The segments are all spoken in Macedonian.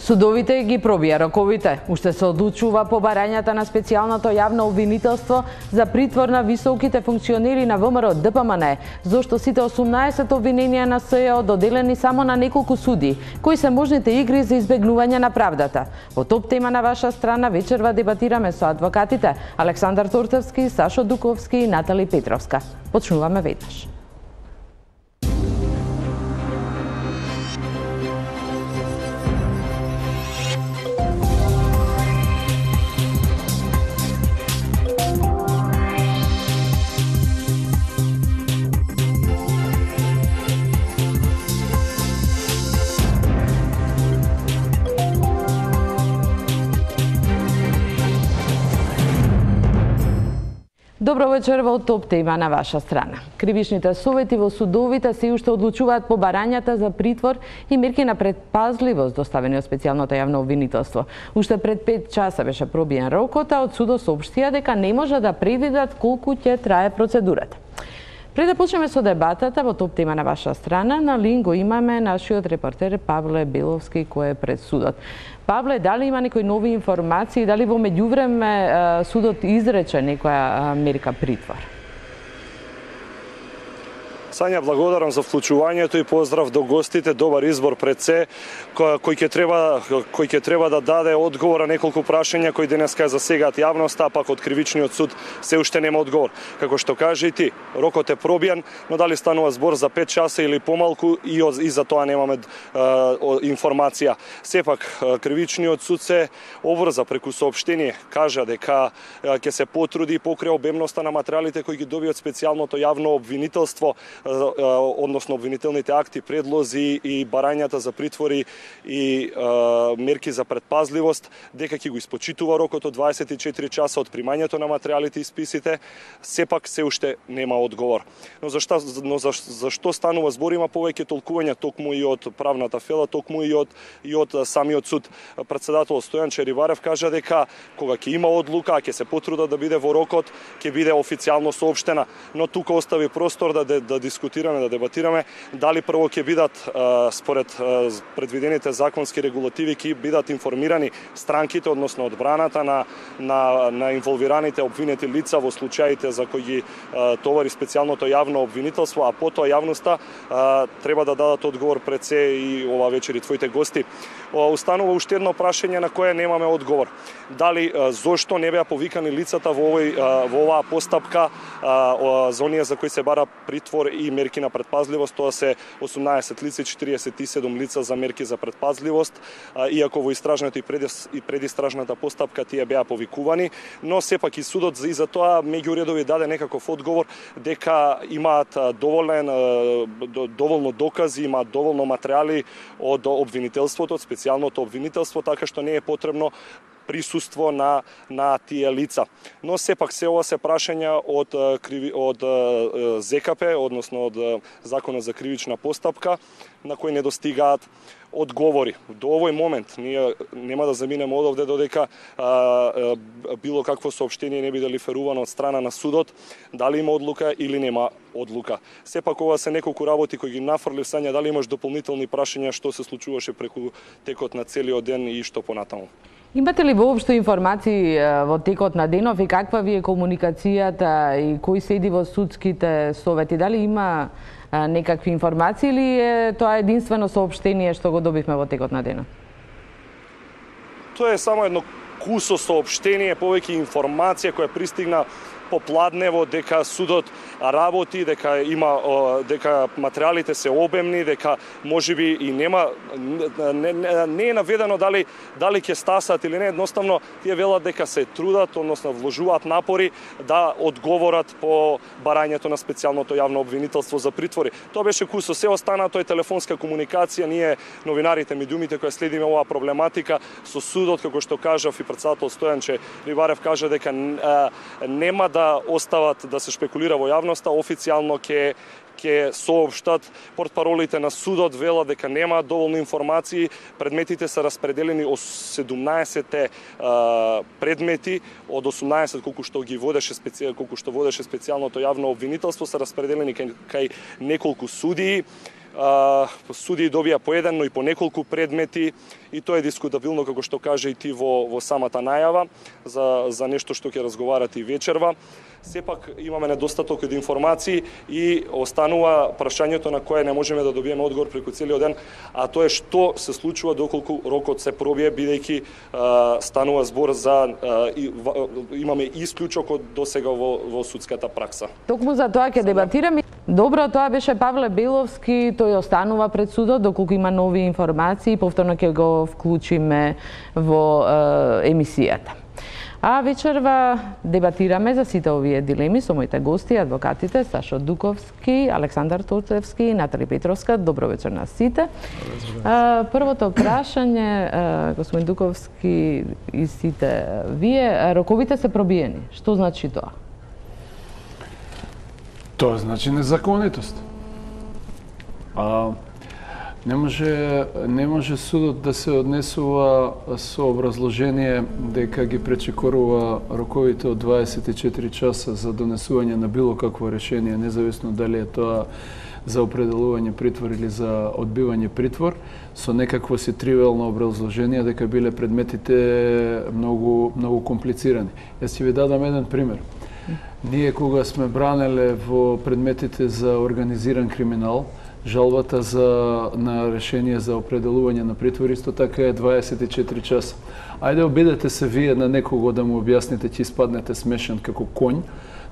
Судовите ги пробија роковите. Уште се одлучува по барањата на специјалното јавно обвинителство за притвор на високите функционери на ВМРО ДПМН, зошто сите 18 обвиненија на СЈО доделени само на неколку суди, кои се можните игри за избегнување на правдата. Во топ тема на ваша страна вечерва дебатираме со адвокатите Александар Тортевски, Сашо Дуковски и Натали Петровска. Почнуваме веднаш. Добро вечер во топ тема на ваша страна. Кривичните совети во судовите се уште одлучуваат по барањата за притвор и мерки на предпазливост доставени од специјалното јавно обвинителство. Уште пред 5 часа беше пробиен рокот, а од судот соопштија дека не може да предвидат колку ќе трае процедурата. Пред да почнеме со дебатата во топ тема на ваша страна, на линк го имаме нашиот репортер Павле Беловски кој е пред судот. Павле, дали има некои нови информации, дали во меѓувреме судот изрече некоја мерка притвор? Сања, благодарам за вклучувањето и поздрав до гостите. Добар избор пред се, кој ќе треба да даде одговор на неколку прашања кои денеска засегаат јавноста, а пак од кривичниот суд се уште нема одговор. Како што кажи ти, рокот е пробијан, но дали станува збор за 5 часа или помалку и за тоа немаме информација. Сепак кривичниот суд се обврза преку соопштение, кажа дека ќе се потруди покрај обемноста на материјалите кои ги добиат специјалното јавно обвинителство, односно обвинителните акти, предлози и барањата за притвори и мерки за предпазливост, дека ќе го испочитува рокот од 24 часа од примањето на материјалите и списите, сепак се уште нема одговор. Но зашто станува збор, има повеќе толкувања токму и од правната фела, токму и од самиот суд. Председател Стојан Чериварев кажа дека кога ќе има одлука, ќе се потруда да биде во рокот, ќе биде официјално соопштена, но тука остави простор да дискутираме, да дебатираме дали прво ќе бидат според предвидените законски регулативи ќе бидат информирани странките, односно одбраната на инволвираните обвинети лица во случаите за кои ги товари специјалното јавно обвинителство, а потоа јавноста треба да дадат одговор пред се и ова вечер и твоите гости. Останува уште едно прашање на кое немаме одговор. Дали зошто не беа повикани лицата во оваа постапка за оние за кои се бара притвор и мерки на предпазливост, тоа се 18 лица и 47 лица за мерки за предпазливост, иако во истражната и предистражната постапка тие беа повикувани, но сепак и судот и за тоа меѓу редови даде некаков одговор дека имаат доволно докази, имаат доволно материјали од обвинителството, од специјалното обвинителство, така што не е потребно присуство на тие лица. Но сепак се ова се прашања од ЗКП, односно од Законот за кривична постапка, на кои не достигаат одговори. До овој момент ние нема да заминеме одовде додека било какво соопштение не биде лиферувано од страна на судот, дали има одлука или нема одлука. Сепак ова се неколку работи кои ги нафрлив. Сања, дали имаш дополнителни прашања што се случуваше преку текот на целиот ден и што понатаму? Имате ли воопшто информации во текот на денов и каква ви е комуникацијата и кој седи во судските совети? Дали има некакви информации или е тоа единствено соопштение што го добивме во текот на денот? Тоа е само едно кусо соопштение, повеќе информација која пристигна попладнево дека судот работи, дека материјалите се обемни, дека можеби и нема не е наведено дали ќе стасат или не, едноставно тие велат дека се трудат, односно вложуваат напори да одговорат по барањето на специјалното јавно обвинителство за притвори. Тоа беше кусо, се останато е телефонска комуникација. Ние новинарите, медиумите кои следиме оваа проблематика со судот, како што кажав и председател Стојан Чериварев кажа дека нема да остават да се шпекулира во јавноста, официјално ќе соопштат портпаролите на судот, велат дека немаат доволно информации, предметите се распределени од 17 предмети, од 18 колку што водеше специјалното јавно обвинителство, се распределени кај неколку судии. судии добија по еден, но и по неколку предмети, и тоа е дискутабилно, како што каже и ти во самата најава за нешто што ќе разговарате и вечерва. Сепак имаме недостаток од информации и останува прашањето на кое не можеме да добиеме одговор преку целиот ден, а тоа е што се случува доколку рокот се пробие, бидејќи станува збор за имаме исклучок од досега во судската пракса. Токму за тоа ќе дебатираме. Добро, тоа беше Павле Беловски, тој останува пред судот доколку има нови информации, повторно ќе го вклучиме во емисијата. А вечерва дебатираме за сите овие дилеми со моите гости, адвокатите Сашо Дуковски, Александар Турцевски и Натали Петровска. Добро вечер на сите. Првото прашање, господин Дуковски и сите вие, роковите се пробиени. Што значи тоа? Тоа значи незаконитост. Не може судот да се однесува со образложение дека ги пречекорува роковите од 24 часа за донесување на било какво решение, независно дали е тоа за определување притвор или за одбивање притвор, со некакво си тривиално образложение дека биле предметите многу комплицирани. Јас ќе ви дадам еден пример. Ние кога сме бранеле во предметите за организиран криминал, жалбата на решение за определување на притвор исто така е 24 часа. Ајде обидете се вие на некого да му објасните, ќе испаднете смешен како конј,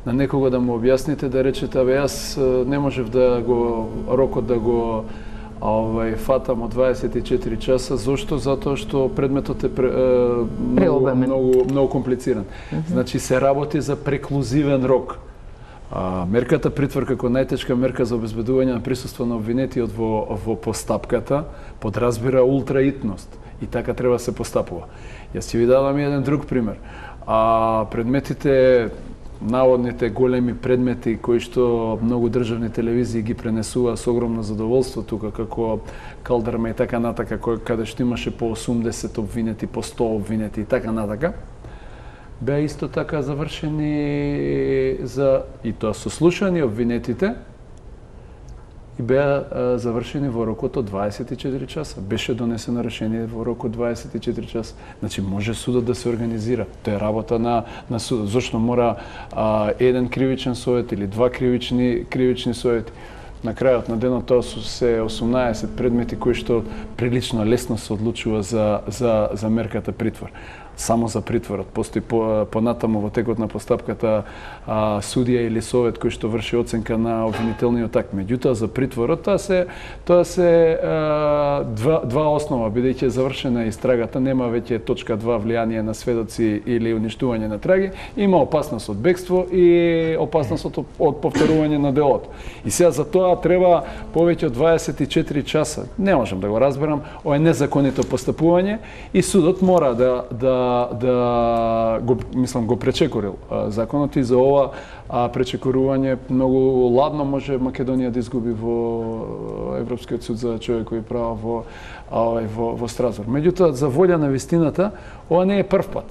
на некого да му објасните да речете, јас не можев да го рокот да го фатам од 24 часа. Зошто? Затоа што предметот е многу комплициран. Значи се работи за преклузивен рок. Мерката притвор како најтешка мерка за обезбедување на присуство на обвинетиот во постапката подразбира ултраитност и така треба да се постапува. Јас ќе ви дадам еден друг пример. Предметите, наводните големи предмети кои што многу државни телевизии ги пренесува со огромно задоволство тука, како Калдерма и така натака, каде што имаше по 80 обвинети, по 100 обвинети и така натака, беа исто така завршени и тоа сослушани обвинетите и беа завршени во рокот од 24 часа. Беше донесено решение во рокот 24 часа. Значи може судот да се организира. Тоа е работа на судот. Зошто мора еден кривичен совет или два кривични совети? На крајот на денот тоа се 18 предмети кои што прилично лесно се одлучува за мерката притвор. Само за притворот. Постои понатаму во текот на постапката судија или совет кој што врши оценка на обвинителниот акт. Меѓутоа за притворот тоа се два основа, бидејќи е завршена истрагата, нема веќе точка 2 влијание на сведоци или уништување на траги, има опасност од бегство и опасност од повторување на делото. И сега за тоа треба повеќе од 24 часа. Не можам да го разберам, ова е незаконито постапување и судот мора го пречекорил законот и за ова пречекорување многу ладно може Македонија да изгуби во Европскиот суд за човекови права во Страсбург. Меѓутоа, за волја на вистината, ова не е прв пат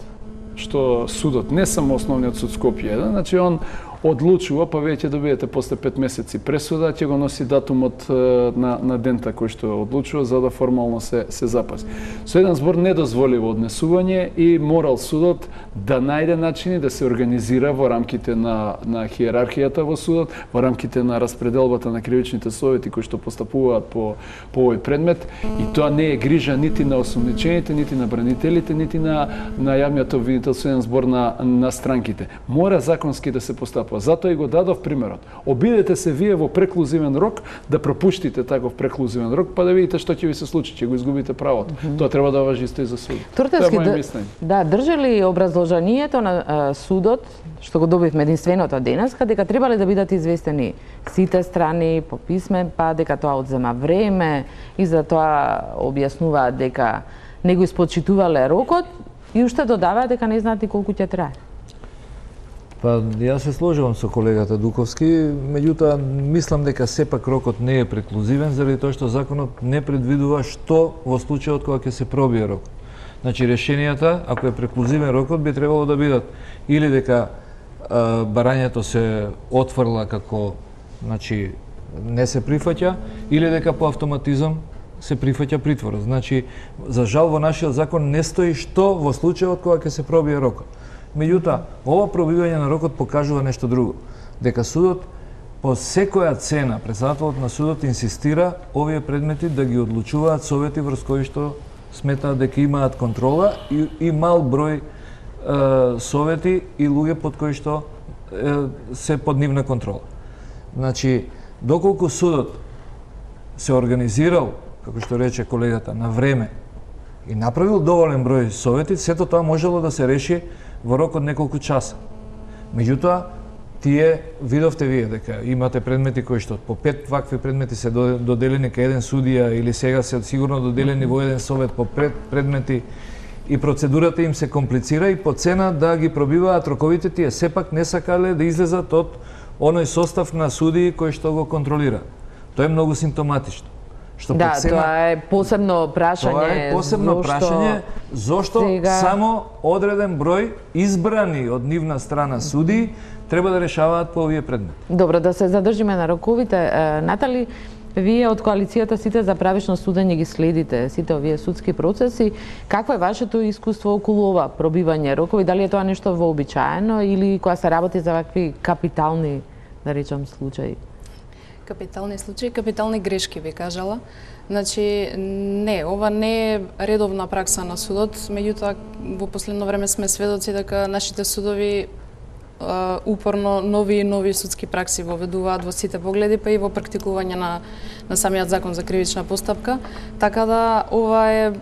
што судот, не само основниот суд Скопје, значи он одлучува, па веќе добиете после 5 месеци пресуда, ќе го носи датумот на дента кој што одлучува, за да формално се запази. Со еден збор недозволиво однесување и морал судот да најде начини да се организира во рамките на хиерархијата во судот, во рамките на распределбата на кривичните совети кои што постапуваат по овој предмет, и тоа не е грижа нити на осумничените, нити на бранителите, нити на јавниот обвинител со еден збор на странките. Мора законски да се постапува. Затоа и го дадов примерот. Обидете се вие во преклузивен рок да пропуштите таков преклузивен рок, па да видите што ќе ви се случи, ќе го изгубите правото. Тоа треба да важи исто и за судот. Турцевски, држи ли образложението на судот, што го добивме единственото денеска, дека требале да бидат известени сите страни по писмен, па дека тоа одзема време и за тоа објаснуваат дека не го испочитувале рокот и уште додаваат дека не знаат колку ќе трае? Па, јас се сложувам со колегата Дуковски, меѓутоа мислам дека сепак рокот не е преклузивен, заради тоа што законот не предвидува што во случајот кога ќе се пробие рокот. Значи, решенијата, ако е преклузивен рокот, би требало да бидат или дека барањето се отфрла како, значи, не се прифаќа или дека по автоматизам се прифаќа притворот. Значи, за жал во нашиот закон не стои што во случајот кога ќе се пробие рокот. Меѓутоа, ова пробивање на рокот покажува нешто друго, дека судот по секоја цена, председателот на судот инсистира овие предмети да ги одлучуваат совети врз кои што сметаат дека имаат контрола и мал број совети и луѓе под кои што се под нивна контрола. Значи, доколку судот се организирал, како што рече колегата, на време и направил доволен број совети, сето тоа можело да се реши во рок од неколку часа. Меѓутоа, тие видовте вие дека имате предмети кои што по 5 вакви предмети се доделени кај еден судија или сега се сигурно доделени во еден совет по предмети и процедурата им се комплицира и по цена да ги пробиваат роковите, тие сепак не сакале да излезат од оној состав на судии кој што го контролира. Тоа е многу симптоматично. Што да, тоа е посебно прашање. Тоа е посебно прашање зошто сега само одреден број избрани од нивна страна судии треба да решаваат по овие предмети. Добро, да се задржиме на роковите. Натали, вие од коалицијата Сите за правично судење ги следите сите овие судски процеси. Какво е вашето искуство околу ова пробивање рокови? Дали е тоа нешто вообичаено или кога се работи за вакви капитални, да речам, случаи? Капитални случаи, капитални грешки би кажала. Значи, не, ова не е редовна пракса на судот, меѓутоа во последно време сме сведоци дека нашите судови упорно нови и нови судски пракси воведуваат во сите погледи, па и во практикување на самиот закон за кривична постапка. Така да, ова е,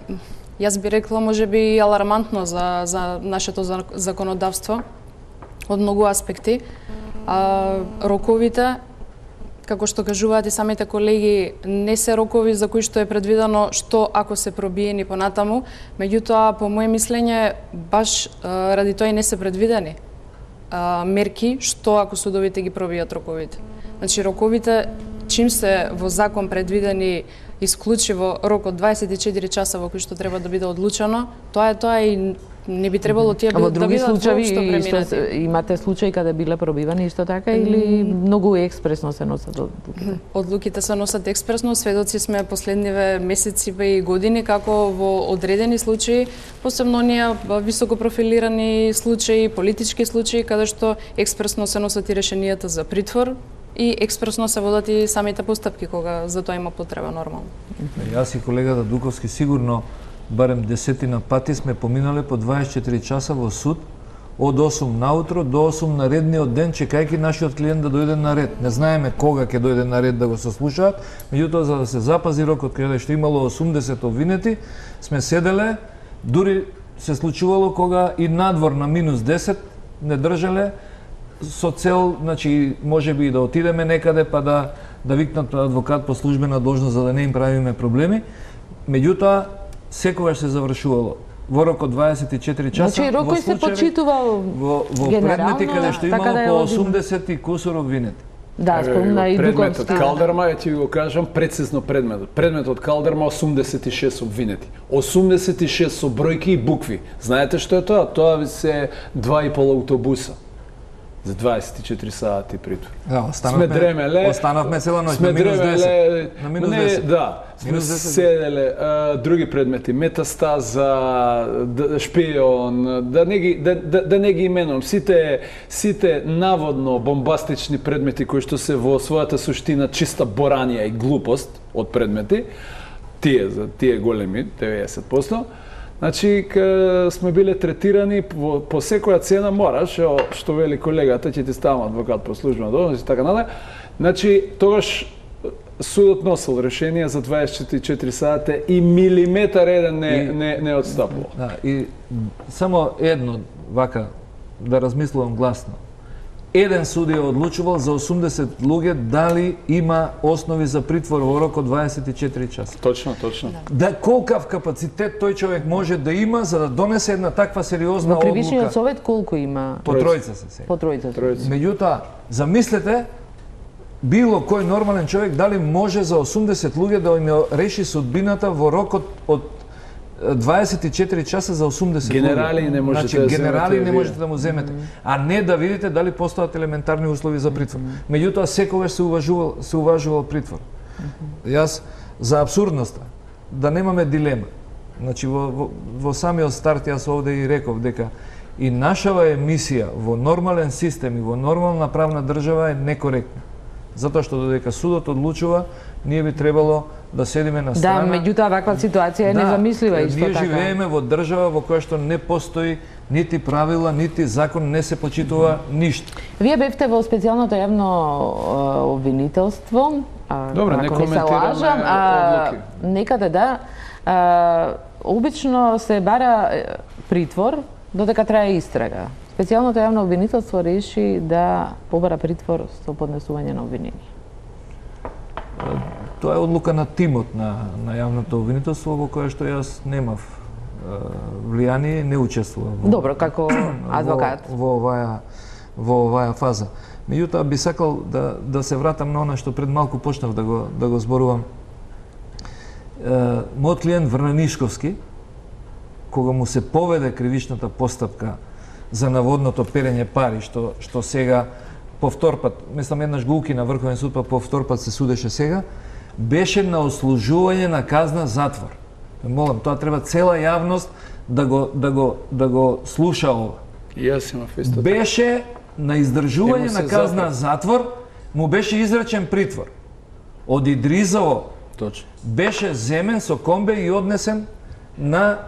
јас би рекла, можеби алармантно за нашето законодавство од многу аспекти. Роковите, како што кажуваат и самите колеги, не се рокови за кои што е предвидено што ако се пробиени понатаму, меѓутоа, по моје мислење, баш ради тоа и не се предвидени мерки што ако судовите ги пробијат роковите. Значи, роковите, чим се во закон предвидени исклучиво рок од 24 часа во кој што треба да биде одлучено, тоа и не би требало тие да бидат воопшто преминати. Имате случаи каде биле пробивани исто така или многу експресно се носат одлуките? Одлуките се носат експресно, сведоци сме последниве месеци и години како во одредени случаи, посебно оние високо профилирани случаи, политички случаи каде што експресно се носат и решенијата за притвор и експресно се водат и самите постапки кога за тоа има потреба нормално. Јас и колегата Дуковски сигурно барем десетина пати сме поминале по 24 часа во суд од 8 наутро до 8 наредниот ден, чекајќи нашиот клиент да дојде на ред. Не знаеме кога ќе дојде на ред да го сослушаат, меѓутоа за да се запази рокот каде што имало 80 обвинети, сме седеле, дури се случувало кога и надвор на минус 10 не држале со цел, значи, можеби и да отидеме некаде па да викнат адвокат по службена должност за да не им правиме проблеми. Меѓутоа, секогаш се завршувало во рок од 24 часа. Значи, рокој се почитувал во предмети каде што имало по 80 и кусор обвинети. Да, спомна и Дуковски. Предметот Калдерма, ја ти го кажам прецизно предметот. Предметот Калдерма 86 обвинети. 86 со бројки и букви. Знаете што е тоа? Тоа се 2,5 автобуса за 24 сати притвор. Да, останавме цела ноќ на минус 10. На минус 10. Да, сме седеле други предмети, метастаза, шпион, да не ги именувам, сите наводно бомбастични предмети кои што се во својата суштина чиста боранија и глупост од предмети, тие големи, 90%, значи, сме биле третирани по секоја цена мораш, што вели колегата, ќе ти ставам адвокат по службена должност и така надале. Значи, тогаш судот носел решение за 24 сата и милиметар еден не отстапува. Да, и само едно вака да размислувам гласно. Еден судија одлучувал за 80 луѓе дали има основи за притвор во рок од 24 часа. Точно. Да, колкав капацитет тој човек може да има за да донесе една таква сериозна одлука? Во Кривичниот совет колку има? По тројца се сега. По тројца. Меѓутоа, замислете, било кој нормален човек дали може за 80 луѓе да им реши судбината во рок од 24 часа за 80 Генерали луѓе. не можете Значи, да генерали земете не вие. можете да му земете, а не да видите дали постојат елементарни услови за притвор. Меѓутоа секогаш се уважувал притвор. Јас за абсурдноста да немаме дилема. Значи во самиот старт јас овде и реков дека и нашава емисија во нормален систем и во нормална правна држава е некоректна. Затоа што додека судот одлучува, ние би требало да седиме на страна. Да, меѓутоа ваква ситуација е незамислива исто така. Ние живееме во држава во која што не постои нити правила, нити закон, не се почитува ништо. Вие бевте во специјалното јавно обвинителство. Добре, не коментираме одлуки. Некаде да. Обично се бара притвор додека трае истрага. Специјалното јавно обвинителство реши да побара притвор со поднесување на обвинение. Тоа е одлука на тимот на јавното обвинителство во кое што јас немав влијание, не учествував. Добро, како адвокат. Во оваа фаза. Меѓутоа би сакал да се вратам на она што пред малку почнав да го зборувам. Мојот клиент Врнанишковски, кога му се поведе кривичната постапка за наводното перење пари, што сега повтор пат, мислам еднаш го укина Врховен суд, па повтор пат се судеше сега, беше на ослужување на казна затвор. Молам, тоа треба цела јавност да го слуша ова. И јас имав исто. Беше на издржување на казна затвор, му беше изречен притвор. Од Идризово Точно. беше земен со комбе и однесен на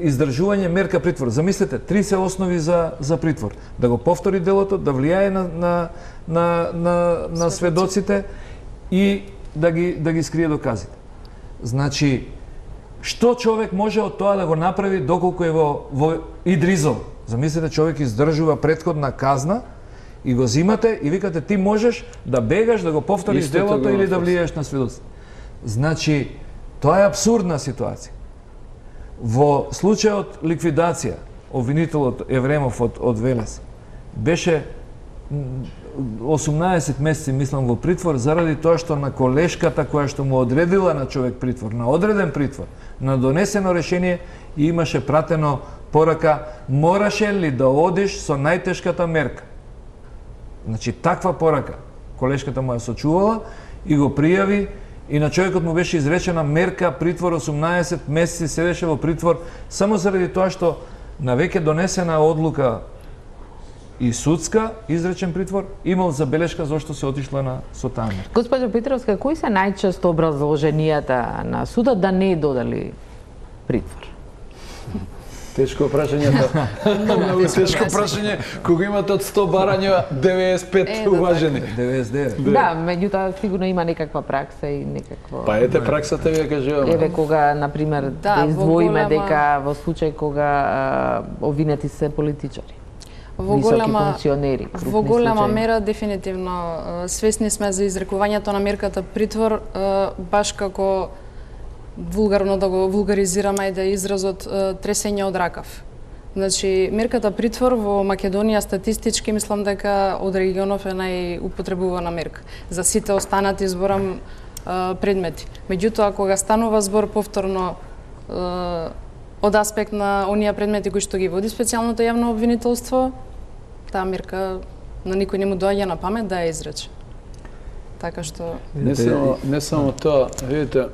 издржување мерка притвор. Замислете, 3 се основи за притвор. Да го повтори делото, да влијае на сведоците и да ги скрие доказите. Значи, што човек може од тоа да го направи доколку е во Идризово? Замислете, човек издржува претходна казна и го зимате и викате ти можеш да бегаш, да го повториш делото или да влијаеш на сведоците. Значи, тоа е абсурдна ситуација. Во случајот ликвидација, обвинителот Евремов од Велес беше 18 месеци, мислам, во притвор заради тоа што на колешката која што му одредила на човек притвор, на одреден притвор, на донесено решение и имаше пратено порака мораше ли да одиш со најтешката мерка. Значи, таква порака колешката му ја сочувала и го пријави и на човекот му беше изречена мерка притвор 18 месеци, седеше во притвор само заради тоа што на веќе донесена одлука и судска, изречен притвор, имал забелешка зашто се отишла со таа мерка. Госпоđo Петровска, кои се најчесто образложенијата на судот да не додали притвор? Тешко прашање. Многу тешко прашање. Кога имате од 100 барања, 95 уважени. 99. Да, меѓутоа сигурно има некаква пракса и некакво... Па ете праксата ви ја кажуваме. Еве кога, например, да издвоиме дека во случај кога обвинети се политичари. Високи функционери, во голема мера дефинитивно свесни сме за изрекувањето на мерката притвор, баш како вулгарно да го вулгаризираме и да изразот тресење од ракав. Значи, мерката притвор во Македонија статистички мислам дека од регионов е најупотребувана мерка. За сите останати зборам предмети. Меѓутоа, кога станува збор повторно од аспект на оние предмети кои што ги води специјалното јавно обвинителство, таа мерка на никој не му доаѓа на памет да ја изрече. Така што... Не само тоа, видите,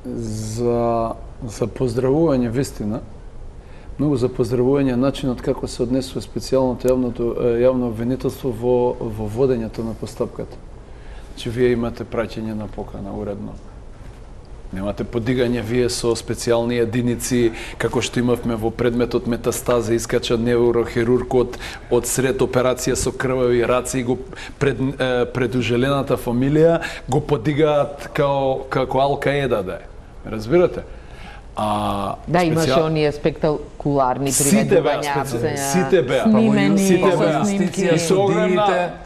за поздравување вистина, многу за поздравување начинот како се однесува специјалното јавно обвинителство во водењето на постапката. Значи, вие имате праќање на покана уредно. Немате подигање вие со специјални единици, како што имавме во предметот метастаза, искача неврохирург од сред операција со крвави раци и го предужелената фамилија го подигаат како Ал-Каеда да е. Разбирате? Да, имаше оние спектакуларни приведувања, сите беа,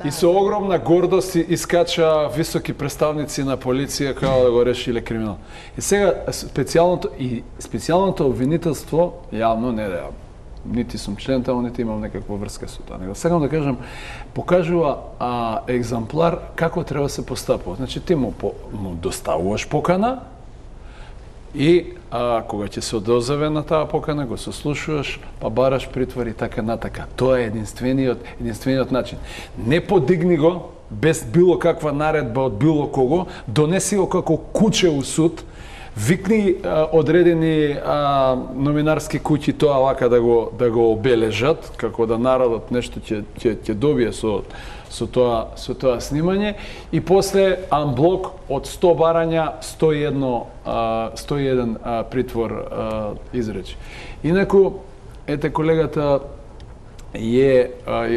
и со огромна гордост искача високи представници на полиција како да го решиле криминал. И сега специјалното обвинителство јавно не да нити сум член таму, нити имам некаква врска со тоа. Него сакам да кажам, покажува екземплар како треба да се постапува. Значи ти му доставуваш покана, И кога ќе се одозове на таа покана, го сослушуваш, па бараш притвор и така натака. Тоа е единствениот начин. Не подигни го без било каква наредба од било кого, донеси го како куче у суд, викни одредени новинарски куќи тоа вака да го обележат, како да народот нешто ќе добие со тоа снимање, и после анблок од 100 барања 101 притвор изречи. Инаку, ете, колегата е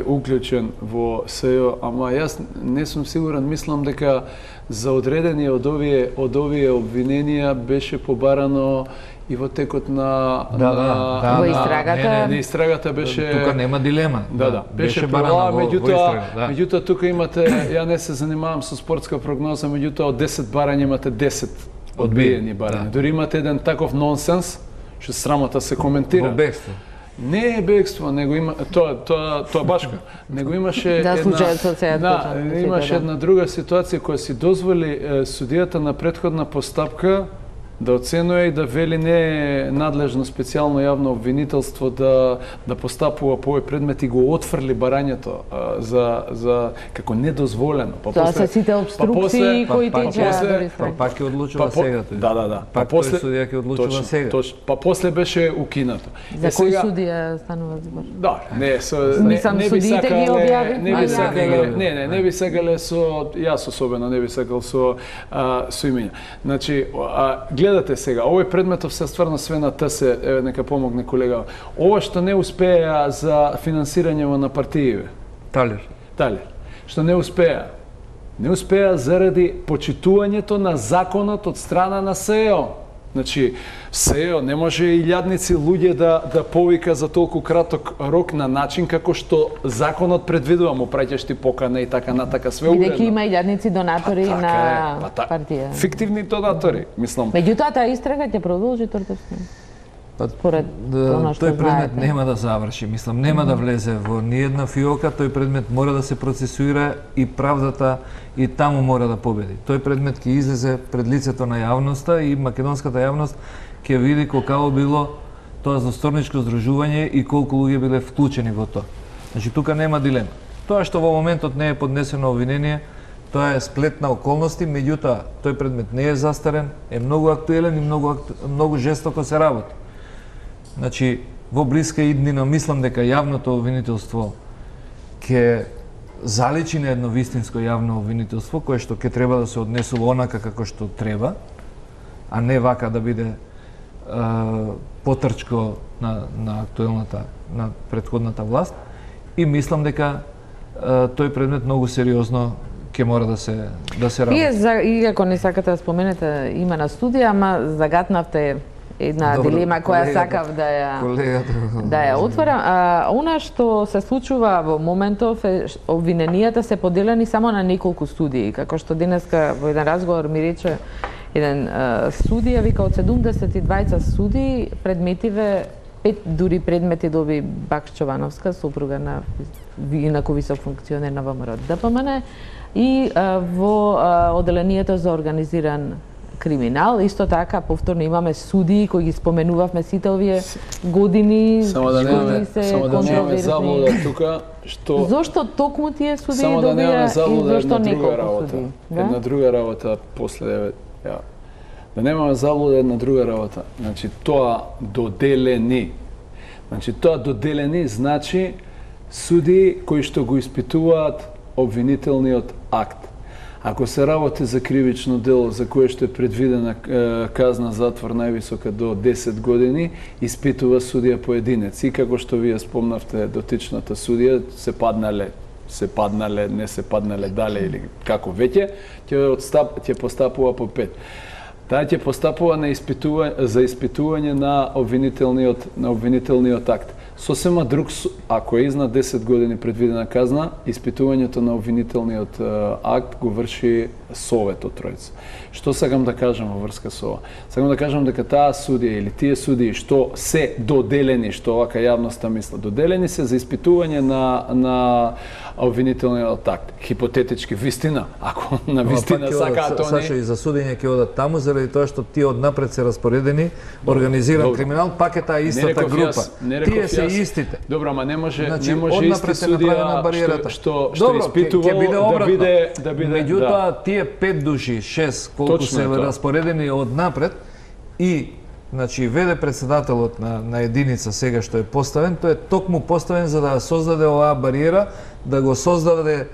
уклучен во СЕО, ама јас не сум сигурен, мислам дека за одредени од овие обвиненија беше побарано и во текот на во истрагата. Не, истрагата беше... Тука нема дилема. Да, беше барано во истрага. Меѓутоа, тука имате, ја не се занимавам со спортска прогноза, меѓутоа од 10 барања имате 10 одбиени барања. Дури имате еден таков нонсенс, што срамота се коментира. Во бегство. Не е бегство, него има тоа башка. Него имаше една друга ситуација која си дозволи судијата на претходна постапка да оценува и да вели не е надлежно специјално јавно обвинителство да постапува по овој предмет и го отфрли барањето за како недозволено. Тоа се сите обструкции кои течеа. Пак ќе одлучува сега тој. Да. Пак тој судија ќе одлучува сега. Точно. Па после беше укинато. За кој судија станува збор? Да, не би сакале, не би сакале со јас особено не би сакал со имења. Значи, гледате сега, овој предметов се стварно све на ТС, еве нека помогне колега. Ова што не успеа за финансирање на партиите. Талер. Што не успеа заради почитувањето на законот од страна на СЕО. Значи, СЕО не може илјадници луѓе да повика за толку краток рок на начин како што законот предвидува, му праќаш ти покана и така натака, све уредно. Бидејќи има илјадници донатори на партија. Фиктивни донатори, мислам. Меѓутоа, таа истрага ќе продолжи Тордовски. Според она што тој предмет знаете. нема да заврши, мислам, нема да влезе во ниедна фиока, тој предмет мора да се процесуира и правдата и таму мора да победи. Тој предмет ќе излезе пред лицето на јавноста и македонската јавност ќе види колку било тоа злосторничко здружување и колку луѓе биле вклучени во тоа. Значи тука нема дилема. Тоа што во моментот не е поднесено обвинение, тоа е сплет на околности, меѓутоа тој предмет не е застарен, е многу актуелен и многу жестоко се работи. Значи, во блиска иднина мислам дека јавното обвинителство ќе заличи на едно вистинско јавно обвинителство, кое што ќе треба да се однесува онака како што треба, а не вака да биде потрчко на актуелната, на претходната власт. И мислам дека тој предмет многу сериозно ќе мора да се работи. Иако не сакате да споменете име на студија, ама загатнавте една дилема која сакав да ја отворам. Она што се случува во моментов е обвиненијата се поделени само на неколку студии, како што денеска во еден разговор ми рече еден судија, вика од 72 судии предметиве 5 дури предмети доби Бакш Човановска, сопруга на инаку висок функционер на ВМРО ДПМН, и во оделението за организиран криминал. Исто така, повторно имаме судии кои ги споменувавме сите овие години, кои се контроверзни. Заблуда тука, што... Зошто токму тие судии добија и зошто неколку судии? Една друга работа после... Да немаме заблуда една друга работа. Значи, тоа доделени. Значи, тоа доделени значи судии кои што го испитуваат обвинителниот акт. Ако се работи за кривично дело за кое што е предвидена казна затвор највисока до 10 години, испитува судија поединец. И како што вие спомнавте, дотичната судија се паднале, не се паднале дале или како веќе, ќе постапува по 5. Таа ќе постапува за испитување на обвинителниот акт. Сосема друг, ако е изнад 10 години предвидена казна, испитувањето на обвинителниот акт го врши Советот Тројца. Што сакам да кажам во врска со ова? Сакам да кажам дека таа судија или тие судии што се доделени, што вака јавноста мисла, доделени се за испитување на обвинителниот акт. Хипотетички, вистина, ако на вистина сакаат они... Сашо, и за судење ќе одат таму, заради тоа што тие однапред се распоредени, организиран криминал, пак е таа истата група. Тие се истите. Добро, ама не може значи, исти судија што испитувал да биде... Меѓутоа, тие 5 души, 6, колку се распоредени однапред и значи веде председателот на единица сега што е поставен, тој е токму поставен за да создаде оваа бариера, да го создаде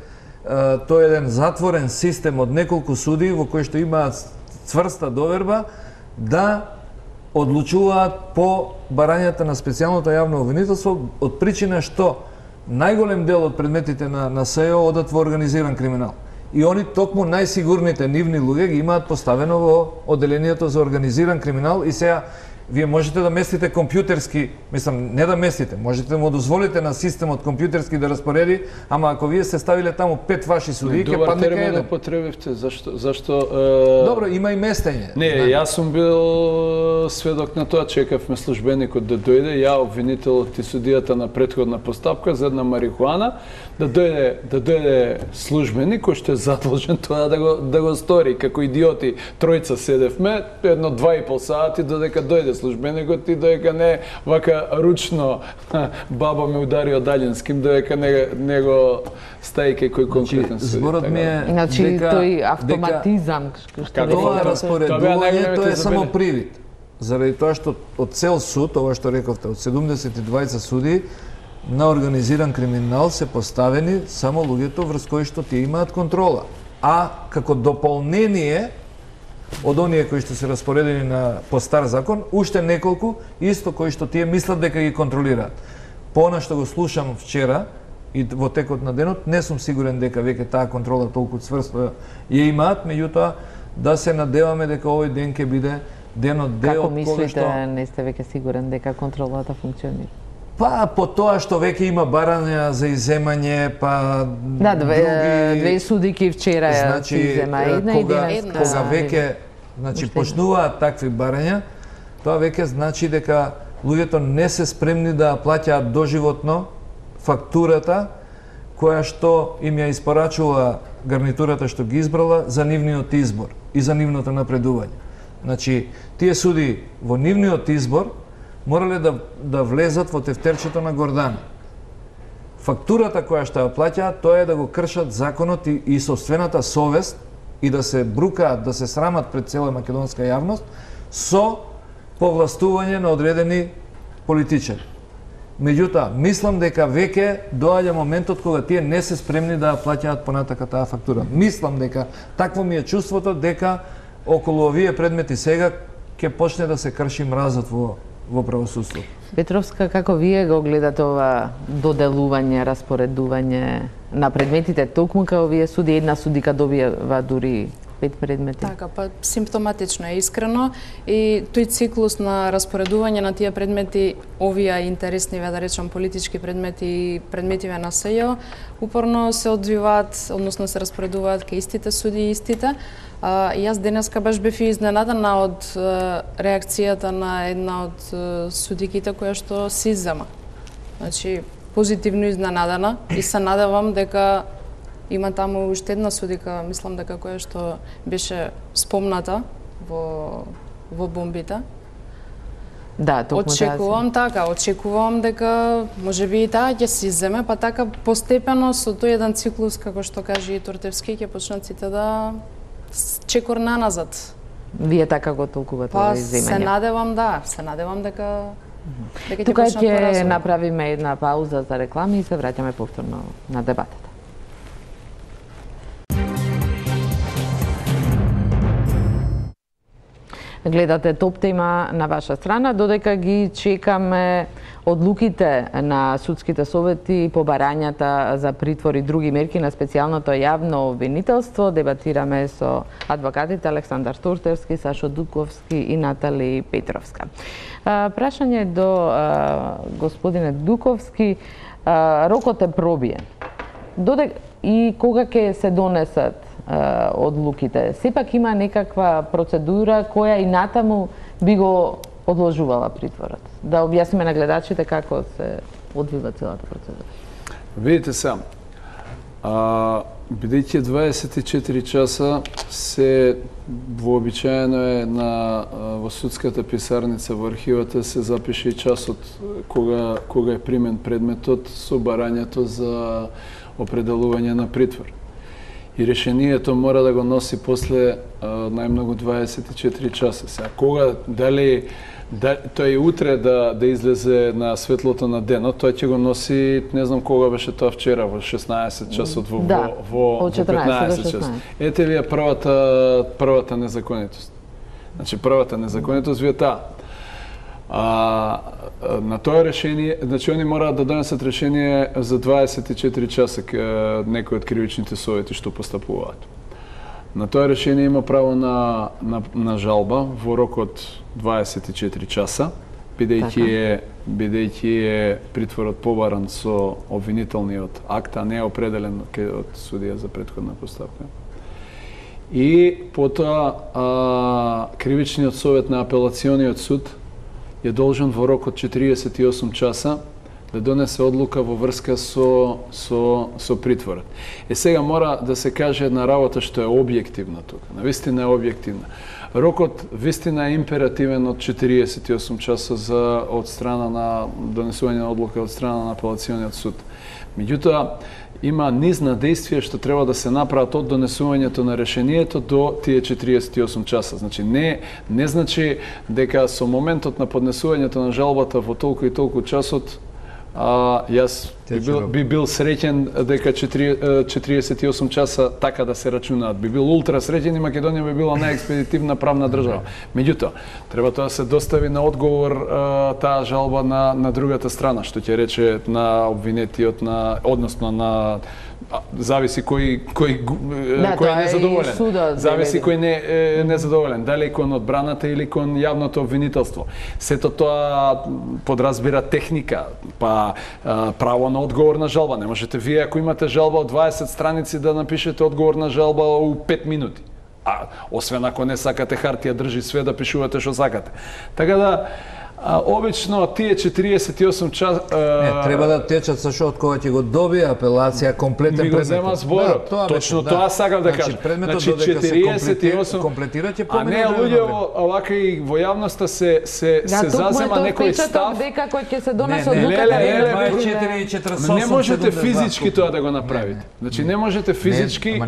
тој еден затворен систем од неколку судии во кој што имаат цврста доверба да одлучуваат по барањата на специјалното јавно обвинителство од причина што најголем дел од предметите на СЕО одат во организиран криминал. И они токму најсигурните нивни луѓе ги имаат поставено во одделението за организиран криминал и сега вие можете да местите компјутерски, мислам, не да местите, можете да му дозволите на системот компјутерски да распореди, ама ако вие се ставиле таму 5 ваши судии, ќе падне кај еден. Потребивте, зашто Добро, има и местење. Не, јас сум бил сведок на тоа, чекавме службеникот да дојде, ја обвинителот и судијата на претходна постапка за една марихуана, да дојде службеник кој што е задолжен тоа да го стори. Како идиоти, тројца седевме, едно 2,5 сати додека дојде службеникот и додека не вака ручно баба ме ударио далинским, додека него стајке кој конкретен судија. Зборот ми е значи тој автоматизам што тоа распоредување тоа е само привид. Заради тоа што од цел суд, ова што рековте, од 72 судии на организиран криминал се поставени само луѓето врз кои што тие имаат контрола. А како дополнение од оние кои што се распоредени по стар закон, уште неколку исто кои што тие мислат дека ги контролираат. По она што го слушам вчера и во текот на денот, не сум сигурен дека веќе таа контрола толку цврсто ја имаат, меѓутоа да се надеваме дека овој ден ќе биде денот дел Како мислите, не сте веќе сигурен дека контролата функционира? Па по тоа што веќе има барања за изземање, па да, две судики вчера значи, иззема една и кога веќе значи почнуваат такви барања, тоа веќе значи дека луѓето не се спремни да плаќаат доживотно фактурата која што им ја испорачува гарнитурата што ги избрала за нивниот избор и за нивното напредување. Значи, тие суди во нивниот избор морале да влезат во тефтерчето на Гордан. Фактурата која што ја плаќаат, тоа е да го кршат законот и собствената совест и да се брукаат, да се срамат пред цела македонска јавност со повластување на одредени политичари. Меѓутоа, мислам дека веќе доаѓа моментот кога тие не се спремни да плаќаат понатака таа фактура. Мислам дека такво ми е чувството дека околу овие предмети сега ќе почне да се крши мразот во правосудството. Петровска, како вие го гледате ова доделување, распоредување на предметите, токму као вие суди, една судика добива дури 5 предмети? Така, па симптоматично е искрено и тој циклус на распоредување на тие предмети, овие интересни, да речам, политички предмети и предметиве на СЈО, упорно се одвиваат, односно се распоредуваат кај истите суди и истите. Јас денеска баш бев изненадана од реакцијата на една од судиките која што се иззема. Значи, позитивно изненадана и се надевам дека има таму уште една судика, мислам дека која што беше спомната во бомбите. Да, токму очекувам дека можеби и таа ќе се изземе, па така постепено со тој еден циклус, како што каже и Туртевски, ќе почнат сите да чекор наназад. Вие така го толкувате ова изземање? Се надевам дека ќе тука почнат ќе направиме една пауза за реклами и се враќаме повторно на дебатата. гледате топ тема на ваша страна, додека ги чекаме одлуките на судските совети по барањата за притвор и други мерки на специјалното јавно обвинителство. Дебатираме со адвокатите Александар Туртевски, Сашо Дуковски и Натали Петровска. Прашање до господине Дуковски. Рокот е пробиен. И кога ќе се донесат одлуките? Сепак има некаква процедура која и натаму би го одложувала притворот. Да објасниме на гледачите како се одвива целата процедура. Видите сам, бидејќи 24 часа се вообичаено е во судската писарница во архивата се запише и часот кога е примен предметот со барањето за определување на притвор. И решението мора да го носи после најмногу 24 часа. Сега кога дали тој утре да излезе на светлото на денот, тој ќе го носи, не знам кога беше тоа вчера, во 16 часот, во 15 часот. Ете ви е првата незаконитост. Значи, првата незаконитост ви е таа. На тоа решение, значи они мораат да донесат решение за 24 часа некои од кривичните совети што постапуваат. На тоа решение има право на жалба во рок од 24 часа, бидејќи е притворот побаран со обвинителниот акт, а не е определен од судија за претходна постапка. И потоа кривичниот совет на апелациониот суд е должен во рок од 48 часа да донесе одлука во врска со притворот. Сега мора да се каже една работа што е објективна тука. Навистина е објективна. Рокот вистина е императивен од 48 часа од страна на донесување на одлука од страна на апелациониот суд. Меѓутоа, има низ на действија што треба да се направат од донесувањето на решението до тие 48 часа. Значи, не значи дека со моментот на поднесувањето на жалбата во толку и толку часот јас би бил среќен дека 48 часа така да се рачунаат. Би бил ултра среќен и Македонија би била најекспедитивна правна држава. Меѓутоа, треба тоа да се достави на одговор таа жалба на другата страна, што ќе рече на обвинетиот, односно на зависи кој е незадоволен. Зависи кој не е незадоволен. Дали кон одбраната или кон јавното обвинителство. Сето тоа подразбира техника, па право на одговор на жалба. Не можете вие, ако имате жалба од 20 страници, да напишете одговор на жалба у 5 минути. Освен ако не сакате хартија, држи све да пишувате што сакате. Така да, обично тие 48 часа треба да течат со што од кога ќе го добие апелација комплетен предмет. Ми го зема зборот. Точно тоа сакав да кажам. Значи 48 комплетирање а не луѓе овака и во јавноста се зазема некој став дека кој ќе се донесе одлука. Не можете физички тоа да го направите. Значи не можете физички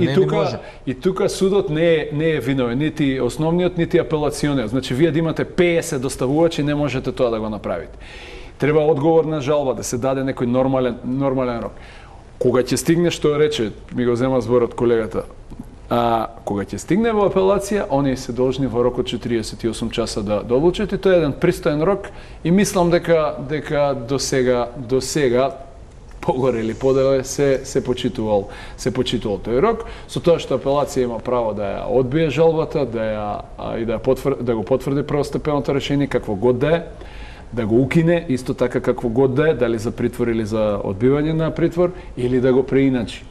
и тука судот не е виновен, нити основниот, нити апелациониот. Значи вие да имате 50 доставувачи не можете тоа да го направите. Треба одговор на жалба, да се даде некој нормален рок. Кога ќе стигне, што рече, ми го зема зборот колегата, кога ќе стигне во апелација, они се должни во рок од 48 часа да одлучат и тоа е еден пристоен рок и мислам дека до сега погоре или подоле се почитувал тој рок, со тоа што апелација има право да ја одбие жалбата, да го потврди првостепеното решение какво год да е, да го укине исто така какво год да е, дали за притвор или за одбивање на притвор, или да го преиначи.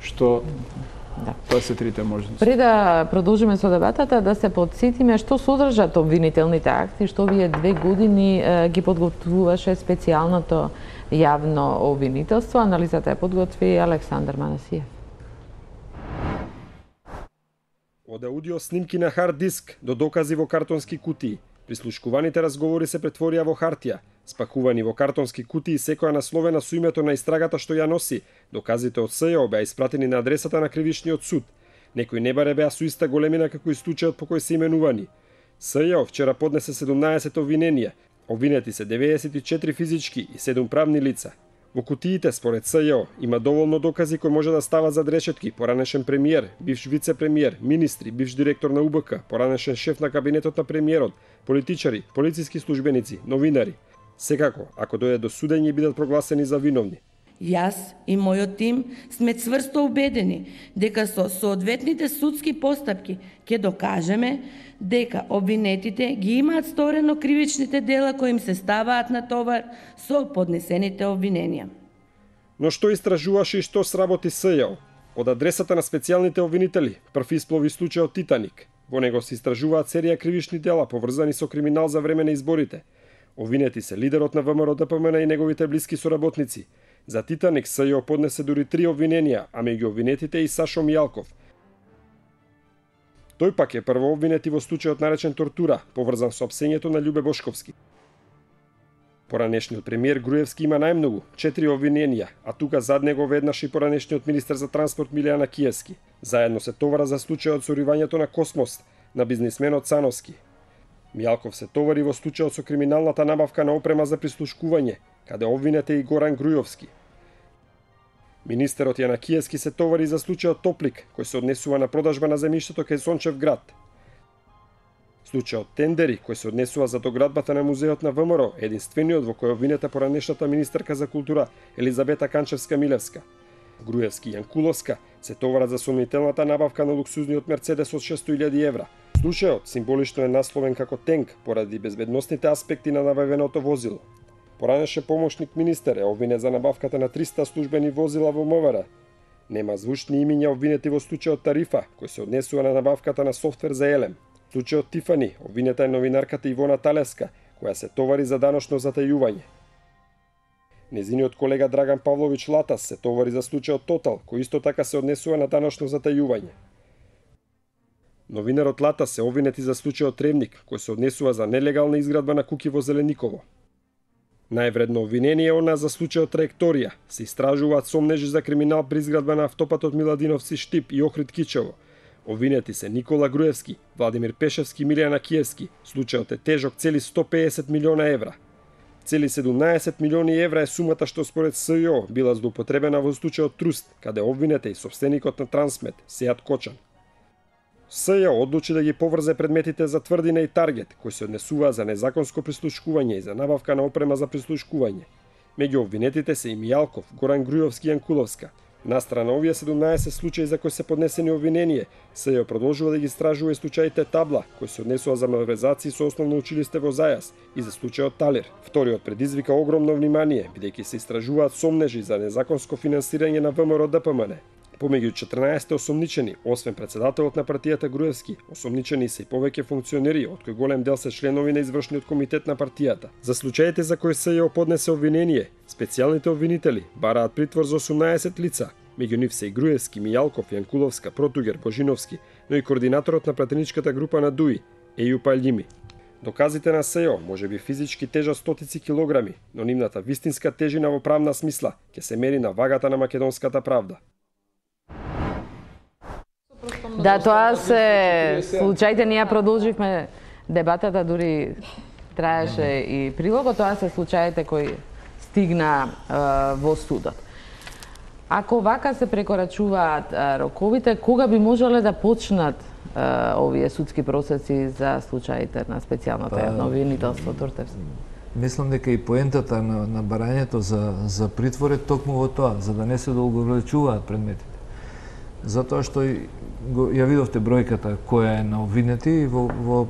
Што тоа се трите можности. Пред да продолжиме со дебатата, да се подсетиме што содржат обвинителните акти, што вие 2 години ги подготвуваше специјалното јавно обвинителство. Анализата ја подготви Александар Манасиев. Од аудио снимки на хард диск до докази во картонски кутии. Прислушкуваните разговори се претворија во хартија, спакувани во картонски кутии, секоја насловена со името на истрагата што ја носи. Доказите од СЈО беа испратени на адресата на кривичниот суд. Некои небаре беа со иста големина како и случајот по кој се именувани. СЈО вчера поднесе 17 обвиненија. Обвинети се 94 физички и 7 правни лица. Во кутиите, според СЈО, има доволно докази кои може да стават зад решетки, поранешен премиер, бивш вице-премиер, министри, бивш директор на УБК, поранешен шеф на кабинетот на премиерот, политичари, полициски службеници, новинари. Секако, ако дојде до судење и бидат прогласени за виновни. Јас и мојот тим сме цврсто убедени дека со соодветните судски постапки ќе докажеме дека обвинетите ги имаат сторено кривичните дела кои им се ставаат на товар со поднесените обвиненија. Но што истражуваше и што сработи СЈО? Од адресата на специјалните обвинители прв исплови случајот Титаник. Во него се истражуваат серија кривични дела поврзани со криминал за време на изборите. Обвинети се лидерот на ВМРО-ДПМН и неговите блиски соработници. За Титаник СЈО поднесе дури 3 обвиненија, а меѓу обвинетите и Сашо Мијалков. Тој пак е прво обвинети во случајот наречен тортура, поврзан со апсењето на Љубе Бошковски. Поранешниот премиер Груевски има најмногу, 4 обвиненија, а тука зад него веднаш и поранешниот министер за транспорт Милијана Киевски. Заедно се товара за случајот со уривањето на Космос на бизнисменот Цановски. Мијалков се товари во случајот со криминалната набавка на опрема за прислушкување, каде обвинет е и Горан Груевски. Министерот Јанакиевски се товари за случајот Топлик, кој се однесува на продажба на земјиштето кај Сончев град. Случајот Тендери, кој се однесува за доградбата на музеот на ВМРО, единствениот во кој обвинета поранешната министерка за култура Елизабета Канчевска-Милевска. Груевски и Јанкуловска се товарат за сомнителната набавка на луксузниот Мерцедес од 600.000 евра. Случајот символично е насловен како тенк поради безбедносните аспекти на набавеното возило. Поранеше помошник министер е обвинет за набавката на 300 службени возила во МВР. Нема звучни имиња обвинети во случајот Тарифа, кој се однесува на набавката на софтвер за Елем. Случајот Тифани, обвинета е новинарката Ивона Талеска, која се товари за даношно затајување. Незиниот колега Драган Павлович Латас се товари за случајот Тотал, кој исто така се однесува на даношно затајување. Новинарот Латас се обвинети за случајот Тревник, кој се однесува за нелегална изградба на куќи во Зелениково. Највредно обвинение е она за случајот Траекторија. Се истражуваат сомнежи за криминал при изградба на автопатот Миладиновци Штип и Охрид Кичево. Обвинети се Никола Груевски, Владимир Пешевски и Милијана Киевски. Случајот е тежок цели 150 милиона евра. Цели 17 милиони евра е сумата што според СЈО била злоупотребена во случајот Труст, каде обвинете и собственикот на Трансмет, Сејат Кочан. СЈО одлучи да ги поврзе предметите за Тврдина и Таргет, кои се однесуваа за незаконско прислушкување и за набавка на опрема за прислушкување. Меѓу обвинетите се и Мијалков, Горан Груевски и Јанкуловска. Настрана овие 17 случаи за кои се поднесени обвинение, СЈО продолжува да ги истражува и случаите Табла, кои се однесува за малверзации со основно училиште во Зајас и за случајот Талир. Вториот предизвика огромно внимание, бидејќи се истражуваат сомнежи за незаконско финансирање на ВМРО-ДПМН. Помеѓу 14 осомничени, освен председателот на партијата Груевски, осомничени се и повеќе функционери, од кои голем дел се членови на извршниот комитет на партијата. За случаите за кои СЈО поднесе обвинение, специјалните обвинители бараат притвор за 18 лица. Меѓу нив се и Груевски, Мијалков, Јанкуловска, Протугер, Божиновски, но и координаторот на пратеничката група на ДУИ, Ејупа Љими. Доказите на СЈО може би физички тежат стотици килограми, но нивната вистинска тежина во правна смисла ќе се мери на вагата на македонската правда. Да, тоа се случаите, ние продолживме дебатата, дури траеше и прилогот, тоа се случаите кои стигна во судот. Ако вака се прекорачуваат роковите, кога би можеле да почнат овие судски процеси за случаите на специјалното јавно обвинителство, Туртевски? Мислам дека и поентата на барањето за притвор е токму во тоа, за да не се долговречуваат предметите. Затоа што ја видовте бројката која е на обвинети и во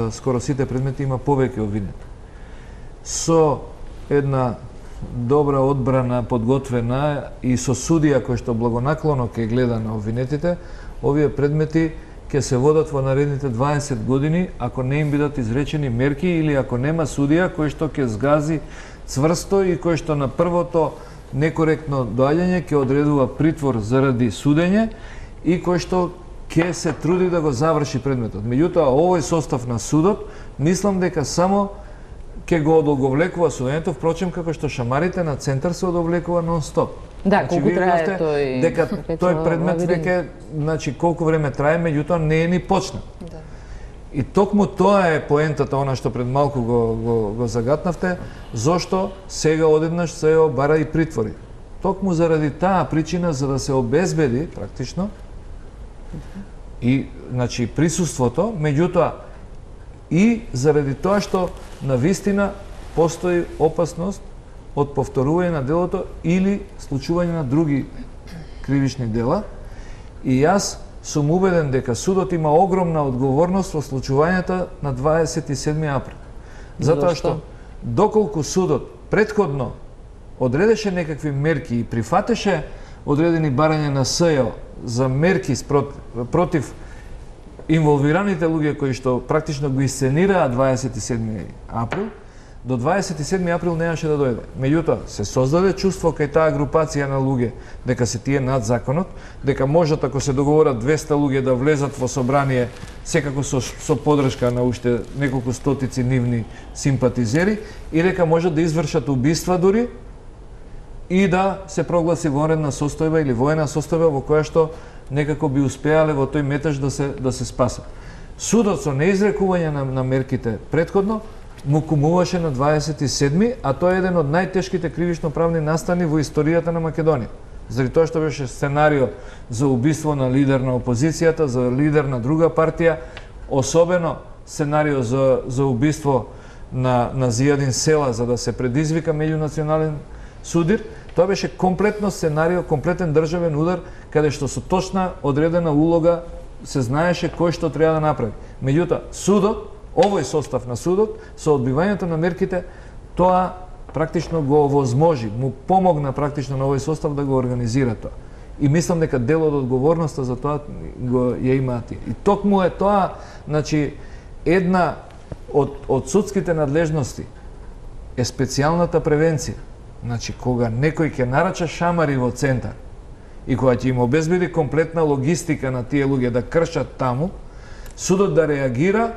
скоро сите предмети има повеќе обвинети. Со една добра одбрана, подготвена и со судија кој што благонаклоно ќе гледа на обвинетите, овие предмети ќе се водат во наредните 20 години ако не им бидат изречени мерки или ако нема судија кој што ќе згази цврсто и кој што на првото некоректно доаѓање ќе одредува притвор заради судење и кој што ќе се труди да го заврши предметот. Меѓутоа, овој состав на судот, мислам дека само ќе го одолговлекува судењето, впрочем, како што шамарите на центар се одолговлекува нон-стоп. Да, колку трае тој... Дека тој предмет веќе, значи, колку време трае, меѓутоа не е ни почнат. Да. И токму тоа е поентата, она што пред малку го загатнавте, зошто сега одеднаш се бара и притвори. Токму заради таа причина, за да се обезбеди практично и значи присуството, меѓутоа и заради тоа што навистина постои опасност од повторување на делото или случување на други кривични дела. И јас сум убеден дека судот има огромна одговорност во случувањата на 27 април. Затоа што доколку судот претходно одредеше некакви мерки и прифатеше одредени барања на СЈО за мерки против инволвираните луѓе кои што практично го исценираа 27 април, до 27 април немаше да дојде. Меѓутоа, се создаде чувство кај таа групација на луѓе дека се тие над законот, дека можат ако се договорат 200 луѓе да влезат во собрание, секако со поддршка на уште неколку стотици нивни симпатизери, и дека можат да извршат убиства дури и да се прогласи вонредна состојба или воена состојба во која што некако би успеале во тој метеж да се спасат. Судот со неизрекување на мерките претходно му кумуваше на 27, а тоа е еден од најтешките кривично-правни настани во историјата на Македонија. Заради тоа што беше сценарио за убиство на лидер на опозицијата, за лидер на друга партија, особено сценарио за убиство на Зијадин Села за да се предизвика меѓунационален судир. Тоа беше комплетно сценарио, комплетен државен удар, каде што со точна одредена улога се знаеше кој што треба да направи. Меѓутоа, судот, овој состав на судот, со одбивањето на мерките, тоа практично го овозможи, му помогна практично на овој состав да го организира тоа. И мислам дека дел од одговорноста за тоа ја имаат. И токму е тоа, значи, една од судските надлежности е специјалната превенција. Значи, кога некој ќе нарача шамари во центар и кога ќе им обезбеди комплетна логистика на тие луѓе да кршат таму, судот да реагира,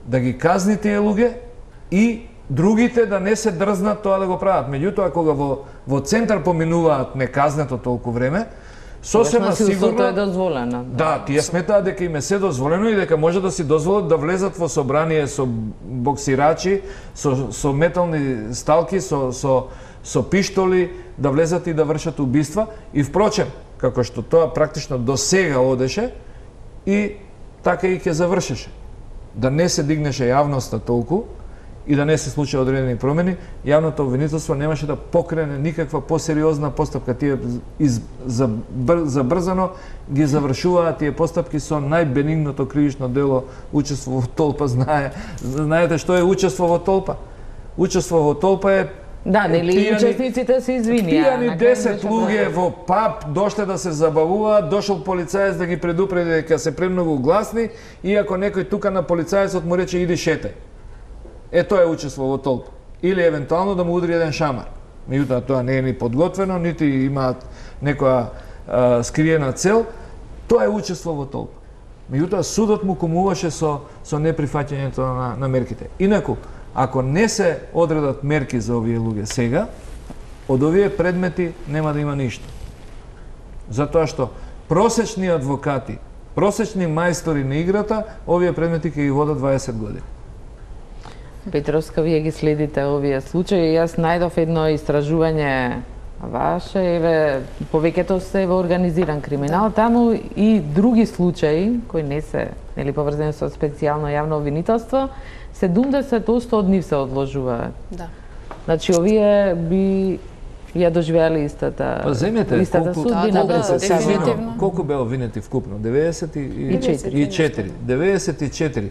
да ги казни тие луѓе и другите да не се дрзнат тоа да го прават. Меѓутоа, кога во центар поминуваат неказнето толку време, сосема сигурно е дозволено. Да, тие сметаат дека им е се дозволено и дека може да си дозволат да влезат во собрание со боксирачи, со метални сталки, со пиштоли, да влезат и да вршат убиства. И впрочем, како што тоа практично до сега одеше, и така и ќе завршеше. Да не се дигнеше јавноста толку и да не се случаат одредени промени, јавното обвинителство немаше да покрене никаква посериозна постапка. Тие забрзано ги завршуваат тие постапки со најбенигното кривично дело учество во толпа. Знаете што е учество во толпа? Учество во толпа е да, нели учесниците се извинија. Пијани 10 луѓе во паб дошле да се забавуваат, дошол полицаец да ги предупреди дека се премногу гласни, и ако некој тука на полицаецот му рече иди шетај. Тоа е учество во толпа. Или евентуално да му удри еден шамар. Меѓутоа тоа не е ни подготвено, нити имаат некоја скриена цел. Тоа е учество во толпа. Меѓутоа судот му кумуваше со неприфаќањето на мерките. Инаку, ако не се одредат мерки за овие луѓе сега, од овие предмети нема да има ништо. Затоа што просечни адвокати, просечни мајстори на играта, овие предмети ќе ги водат 20 години. Петровска, вие ги следите овие случаи. Јас најдов едно истражување ваше, повеќето се во организиран криминал, таму и други случаи кои не се поврзани со специјално јавно обвинителство, 70% од нив се одложуваат. Да. Значи, овие би ја доживеали истата судбина. Дефинитивно. Колку беа обвинети вкупно? 94. 94.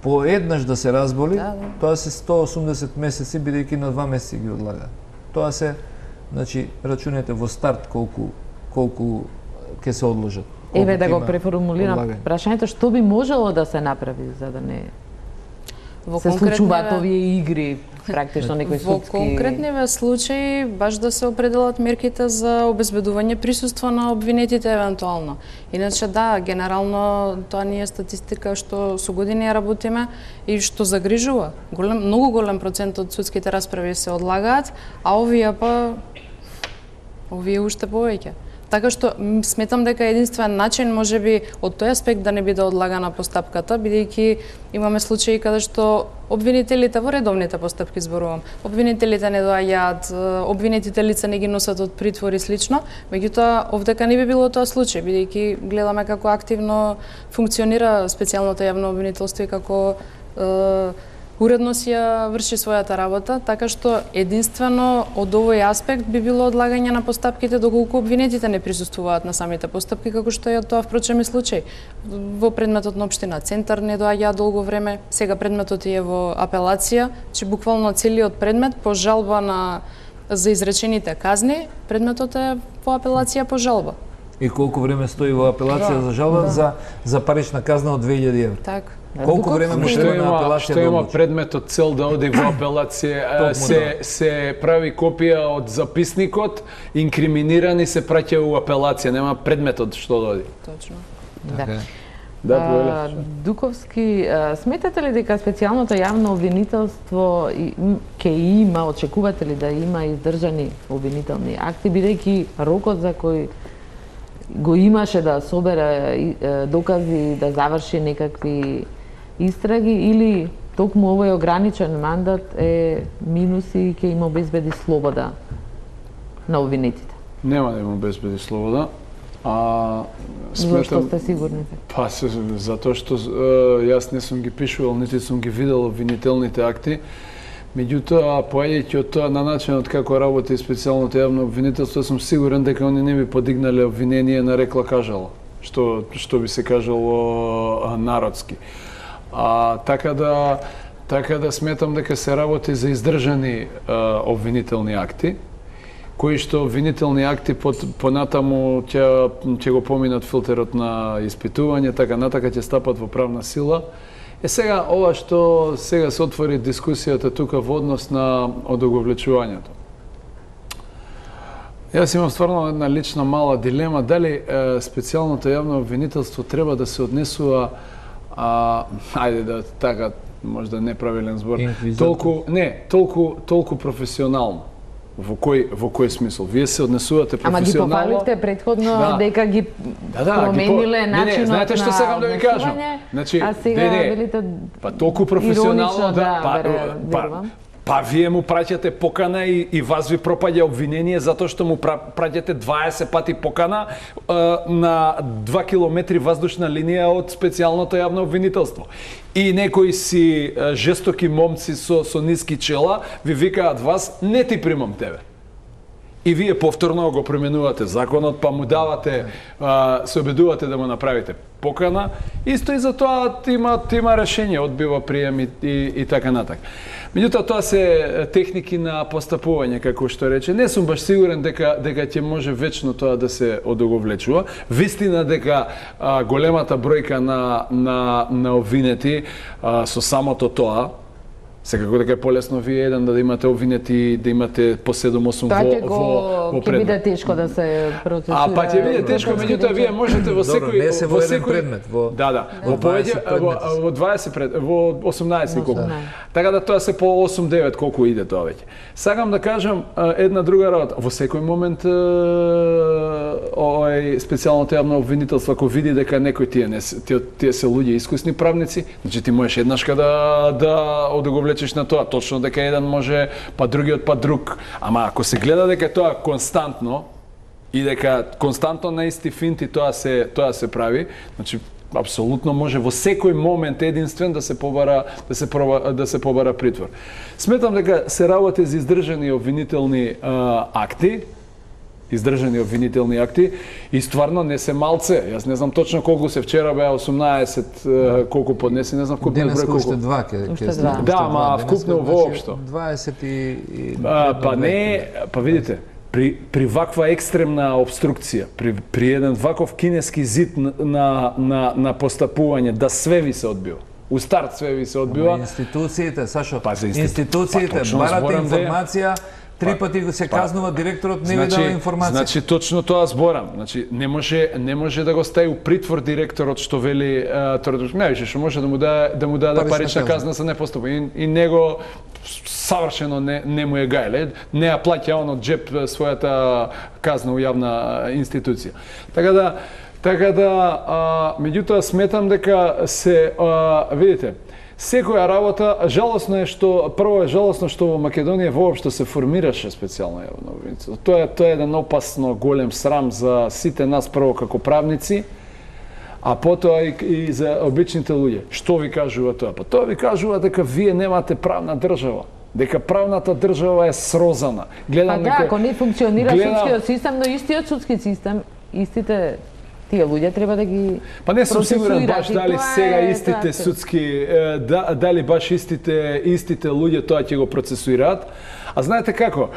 По еднаш да се разболи, тоа се 180 месеци, бидејќи на 2 месеци ги одлага. Тоа се, значи, рачунете во старт колку ќе се одложат. Еве да го преформулирам прашањето, што би можело да се направи за да не се случуваат овие игри, практично некои судски... Во конкретниве случаи, баш да се определат мерките за обезбедување присуство на обвинетите евентуално. Иначе да, генерално тоа не е статистика што со години ја работиме и што загрижува. Многу голем процент од судските расправи се одлагаат, а овие уште повеќе. Така што сметам дека единствен начин можеби од тој аспект да не биде одлагана постапката, бидејќи имаме случаи каде што обвинителите во редовните постапки зборувам, обвинителите не доаѓаат, обвинетите лица не ги носат од притвор и слично, меѓутоа овдека не би било тоа случај, бидејќи гледаме како активно функционира специјалното јавно обвинителство и како уредно си ја врши својата работа, така што единствено од овој аспект би било одлагање на постапките доколку обвинетите не присуствуваат на самите постапки, како што е тоа впрочем и случај. Во предметот на општина Центар не доаѓа долго време, сега предметот е во апелација, че буквално целиот предмет по жалба за изречените казни, предметот е во апелација по жалба. И колку време стои во апелација за жалба за парична казна од 2000 евра? Така. Колку време му треба на апелација? Што има предметот цел да оди во апелација, се прави копија од записникот, инкриминирани се праќа у апелација, нема предметот што да оди. Точно. Да. Дуковски, сметате ли дека специјалното јавно обвинителство ќе има, очекувате ли да има издржани обвинителни акти, бидејќи рокот за кој го имаше да собере докази, да заврши некакви истраги, или токму овој ограничен мандат е минус и ќе им обезбеди слобода на обвинетите? Нема да им обезбеди слобода. Зошто сте сигурни? Па, затоа што јас не сум ги пишувал, нити сум ги видел обвинителните акти. Меѓутоа, поаѓајќи од тоа на начинот како работи специјалното јавно обвинителство, сум сигурен дека они не би подигнале обвинение на рекла кажала, што би се кажало народски. Така да сметам дека се работи за издржани обвинителни акти, кои што обвинителни акти понатаму ќе го поминат филтерот на испитување, така натака ќе стапат во правна сила. Сега, ова што сега се отвори дискусијата тука во однос на одоговлечувањето. Јас имам стварно една лична мала дилема, дали специјалното јавно обвинителство треба да се однесува, ајде да така, можда неправилен збор, толку професионално. Во кој смисол? Вие се однесувате професионално. Ама ги пофаливте претходно дека ги промениле начинот на знаете што сакам да ви кажам? Значи, а сега велите па толку професионално па вие му праќате покана и вас ви пропаѓа обвинение затоа што му праќате 20 пати покана на 2 километри воздушна линија од специјалното јавно обвинителство. И некои си жестоки момци со ниски чела ви викаат вас, не ти примам тебе. И вие повторно го променувате законот, па му давате, се обидувате да му направите покана, исто и за тоа има решение, одбива прием и така натак. Меѓутоа, тоа се техники на постапување, како што рече. Не сум баш сигурен дека ќе може вечно тоа да се одоговлечува. Вистина дека големата бројка на обвинети со самото тоа, секако дека е полесно вие еден да имате обвинети, да имате по 7-8 во предмет. Ќе биде тешко да се процесира. Па ќе биде тешко, меѓутоа вие можете во секој не се во еден предмет, во 20 предмет, во 18 колку. Така да тоа се по 8-9 колку иде тоа веќе. Сакам да кажам една друга работа. Во секој момент специјалното јавно обвинителство ако види дека некој тие се луѓе искусни правници, значи ти можеш еднашка да одоговлечеш на тоа, точно дека еден може, па другиот па друг. Ама ако се гледа дека тоа константно и дека константно на исти финти тоа се прави, значи апсолутно може во секој момент единствен да се побара притвор. Сметам дека се работи за издржани обвинителни акти, и стварно не се малце. Јас не знам точно колку се, вчера беа 18 колку поднеси, не знам колку број колку. Уште два ќе. Да, ама вкупно воопшто. 20 и па не, па видите, при ваква екстремна обструкција, при еден ваков кинески зид на постапување, да све ви се одбива. У старт све ви се одбива. Институциите, Сашо, институциите барат информација 3 пати се казнува директорот, не ви дава информација. Значи точно тоа зборам. Значи не може да го стави у притвор директорот што вели највише што може да му даде парична казна за непостапување и него савршено не му е гајле, не ја плаќа он од джеп својата казна у јавна институција. Така да меѓутоа сметам дека се видите, секоја работа, жалосно е што во Македонија воопшто се формираше специјална јавна обвинителство. Тоа е еден опасно голем срам за сите нас прво како правници, а потоа и за обичните луѓе. Што ви кажува тоа? Па тоа ви кажува дека вие немате правна држава, дека правната држава е срозана. Ако не функционира судскиот систем, но истиот судски систем, истите тие луѓе треба да ги Па не сум сигурен баш дали сега истите судски, дали баш истите луѓе тоа ќе го процесуираат. А знаете како?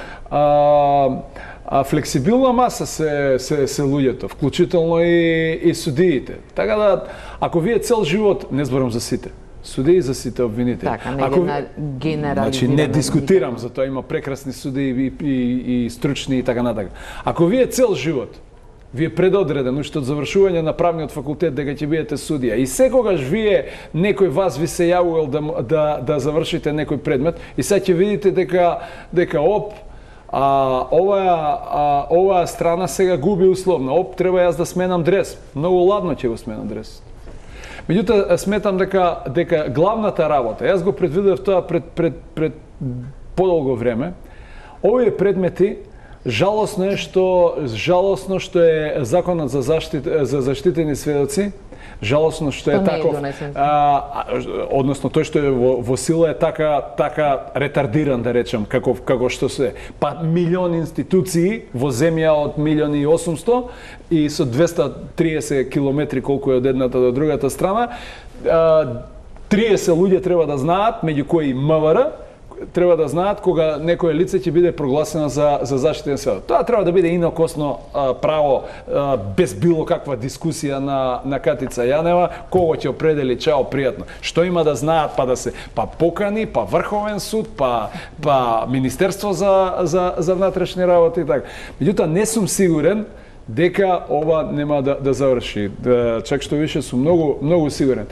Флексибилна маса се луѓето, вклучително и судиите. Така да, ако вие цел живот, не зборам за сите, судии за сите обвинители. Така, не генерализираме. Значи, не дискутирам за тоа, има прекрасни судии и стручни и така натака. Ако вие цел живот, вие предодреден уште од завршување на правниот факултет дека ќе бидете судија и секогаш вие некој вас ви се јавувал да завршите некој предмет и сега ќе видите дека оваа страна сега губи условно. Треба јас да сменам дрес. Многу ладно ќе го сменам дрес. Меѓутоа сметам дека главната работа, јас го предвидев тоа пред подолго време. Овие предмети жалосно е што е законот за заштитени сведоци, жалосно што е таков, односно тој што е во сила е така ретардиран, да речем, како што се. Па милион институции во земја од 1.800.000 и со 230 километри колку е од едната до другата страна, 30 луѓе треба да знаат, меѓу кои МВР, треба да знаат кога некое лице ќе биде прогласено за заштитен сведок. Тоа треба да биде инокосно право, без било каква дискусија на Катица Јанева, кого ќе определи, чао, пријатно. Што има да знаат, па покани, па Врховен суд, па Министерство за внатрешни работи и така. Меѓутоа не сум сигурен дека ова нема да заврши. Чак што више сум многу сигурен.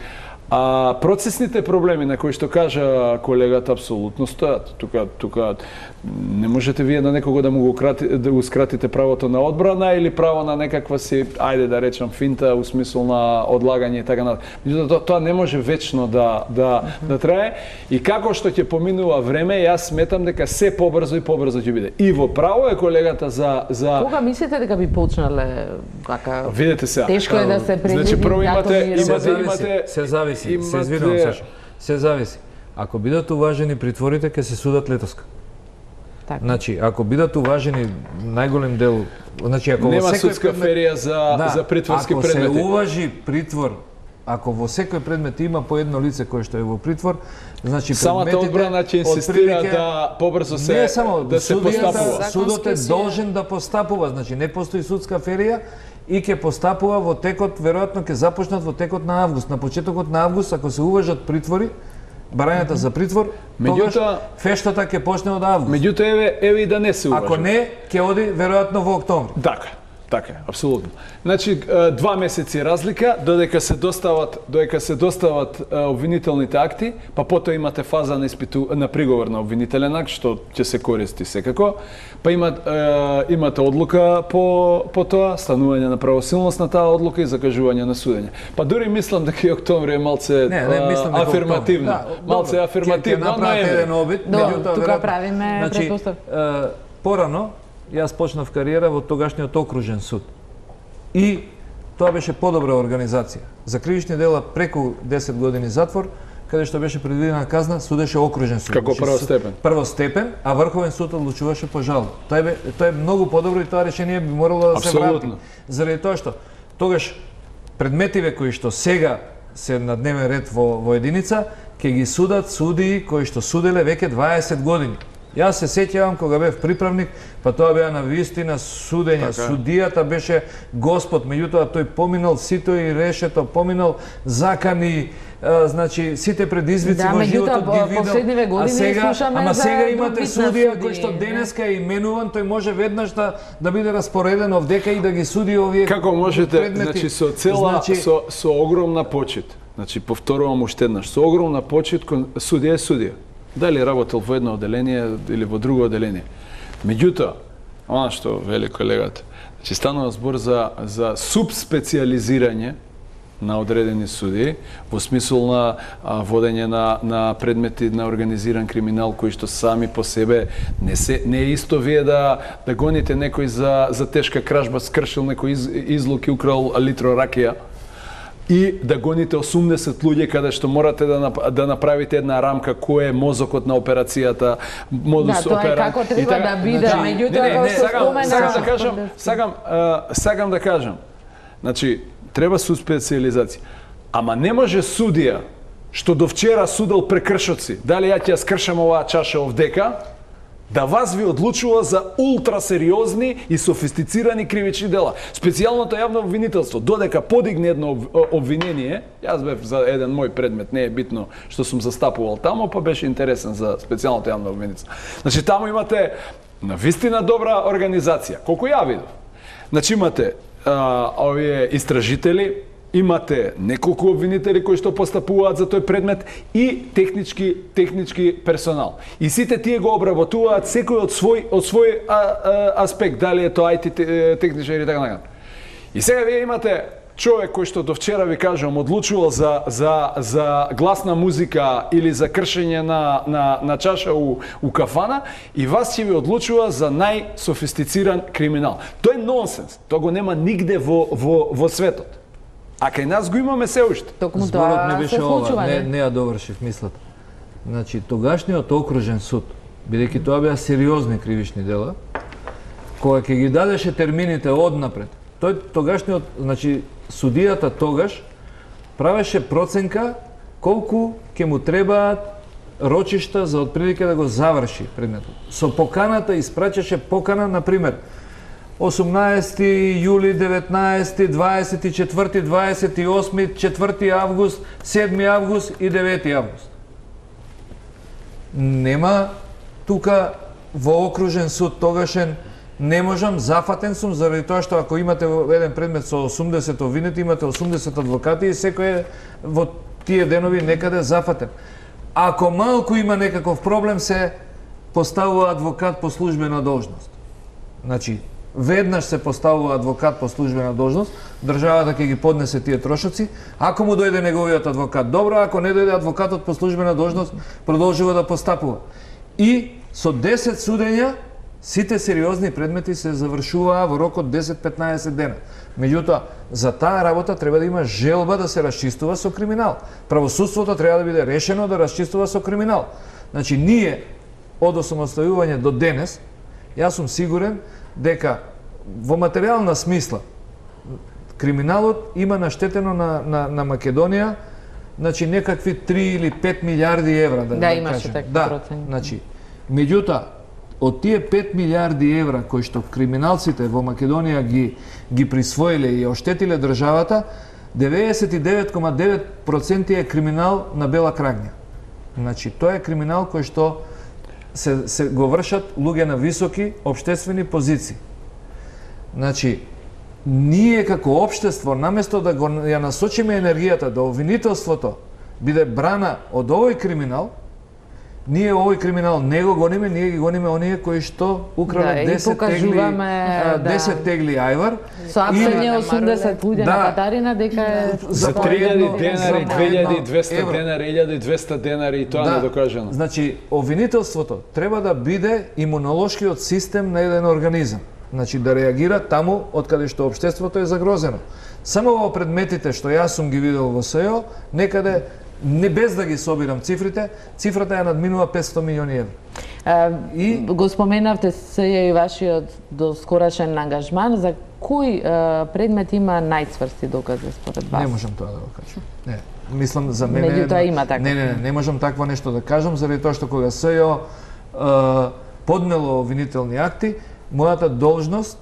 А процесните проблеми на кои што кажа колегата апсолутно стојат. Тука не можете вие на некого да му го скратите правото на одбрана или право на некаква си, ајде да речам, финта у смисол на одлагање и така натаму. Меѓутоа тоа не може вечно да трае и како што ќе поминува време, јас сметам дека се побрзо и побрзо ќе биде. И во право е колегата за Кога мислите дека би почнале така? Видете сега. Тешко е да се предвиди. Значи прво имате се зависи. Се извинувам, Сашо. Се зависи. Ако бидат уважени притворите, ќе се судат летоска. Така. Значи, ако бидат уважени најголем дел, значи ако нема судска ферија за притворски предмети. Ако се уважи притвор, ако во секој предмет има по едно лице кое што е во притвор, значи самата одбрана ќе инсистира да побрзо се постапува. Судот е должен да постапува, значи не постои судска ферија и ќе постапува во текот, веројатно ќе започнат во текот на август. На почетокот на август, ако се уважат притвори, барањата за притвор, тогаш фештата ќе почне од август. Меѓутоа еве и да не се уважат. Ако не, ќе оди веројатно во октомври. Така, апсолутно. Значи 2 месеци разлика додека се достават обвинителните акти, па потоа имате фаза на приговор на обвинителен акт што ќе се користи секако. Па имате одлука по тоа, станување на правосилност на таа одлука и закажување на судење. Па дури мислам дека и октомври е малце афирмативно. Малце афирмативно, ќе направите еден обид, меѓутоа тука правиме претпоставки. Порано јас почнав кариера во тогашниот окружен суд. И тоа беше подобра организација. За кривични дела преку 10 години затвор, каде што беше предвидена казна, судеше окружен суд. Како првостепен? Првостепен, а Врховен суд одлучуваше по жалба. Тоа е многу подобро и тоа решение би морало да се врати. Заради тоа што тогаш предметиве кои што сега се на дневен ред во единица, ќе ги судат судии кои што суделе веќе 20 години. Јас се сеќавам кога бев приправник, па тоа беа на вистина судења. Судијата беше Господ, меѓутоа тој поминал сито и решето, поминал закани, значи сите предизвици во животот ги видел. А сега имате судија кој што денеска е именуван, тој може веднаш да биде распореден овдека и да ги суди овие како можете, предмети. значи со огромна почит. Значи повторувам уште еднаш, со огромна почит судија е судија. Дали работел во едно оделение или во друго оделение. Меѓутоа, она што вели колегата, значи станува збор за субспециализирање на одредени судии во смисол на водење на предмети на организиран криминал кои што сами по себе не е исто вие да гоните некој за тешка кражба, скршил некој излук и украл литро ракија, и да гоните 80 луѓе каде што морате да направите една рамка кој е мозокот на операцијата, модус операнди. Како треба да биде, меѓутоа сакам да кажам. Значи треба суспециализација. Ама не може судија што до вчера судел прекршоци, дали ја ќе ја скршам оваа чаша овдека, да вас ви одлучува за ултрасериозни и софистицирани кривични дела. Специјалното јавно обвинителство додека подигне едно обвинение, јас бев за еден мој предмет, не е битно што сум застапувал тамо, па беше интересен за специјалното јавно обвинителство. Значи таму имате навистина добра организација, колку ја видов. Значи имате овие истражители, имате неколку обвинители кои што постапуваат за тој предмет и технички персонал. И сите тие го обработуваат секој од свој аспект, дали е тоа IT техничар и така натаму. И сега вие имате човек кој што до вчера ви кажам одлучувал за гласна музика или за кршење на чаша у кафана и вас ќе ви одлучува за најсофистициран криминал. Тоа е нонсенс. Тоа го нема нигде во светот. А кај нас го имаме се уште. Зборот не беше ова, не ја довршив мислата. Значи, тогашниот окружен суд, бидејќи тоа беа сериозни кривични дела, кога ќе ги дадеше термините однапред, тогашниот, значи, судијата тогаш правеше проценка колку ќе му требаат рочишта за отприлike да го заврши предметот. Со поканата испраќаше покана, например, 18 јули, 19, 24, 28, 4 август, 7 август и 9 август. Нема тука во окружен суд тогашен, не можам, зафатен сум, заради тоа што ако имате еден предмет со 80 обвинети, имате 80 адвокати и секој е во тие денови некаде зафатен. Ако малку има некаков проблем, се поставува адвокат по службена должност. Значи, веднаш се поставува адвокат по службена должност, државата ќе ги поднесе тие трошоци, ако му дојде неговиот адвокат, добро, ако не дојде адвокатот по службена должност, продолжува да постапува. И со 10 судења, сите сериозни предмети се завршуваа во рок од 10-15 дена. Меѓутоа, за таа работа треба да има желба да се расчистува со криминал. Правосудството треба да биде решено да расчистува со криминал. Значи, ние од осамостојување до денес, јас сум сигурен дека во материјална смисла криминалот има наштетено на Македонија, значи некакви 3 или 5 милиарди евра, да имаше така процент. Значи, меѓутоа, од тие 5 милиарди евра кои што криминалците во Македонија ги присвоиле и оштетиле државата, 99,9% е криминал на бела крагња. Значи, тоа е криминал кој што се го вршат луѓе на високи општествени позиции. Значи, ние како општество, наместо да ја насочиме енергијата да обвинителството биде брана од овој криминал, ние овој криминал не го гониме, ние ги гониме оние кои што украле 10 тегли ајвар. Со апсење 80 луѓе на Катарина, дека е за 3000 денари, 2200 денари, 1200 денари и тоа не докажано. Значи, обвинителството треба да биде имунолошкиот систем на еден организам. Значи, да реагира таму од каде што општеството е загрозено. Само во предметите што јас сум ги видел во СЕО, некаде не без да ги собирам цифрите, цифрата ја надминува 500 милиони евра. И го споменавте се и вашиот доскорашен ангажман, за кој предмет има најцврсти докази според вас? Не можам тоа да го кажам. Не, мислам за мене. Меѓутоа има така. Не можам такво нешто да кажам, заради тоа што кога СЕО поднело обвинителни акти, мојата должност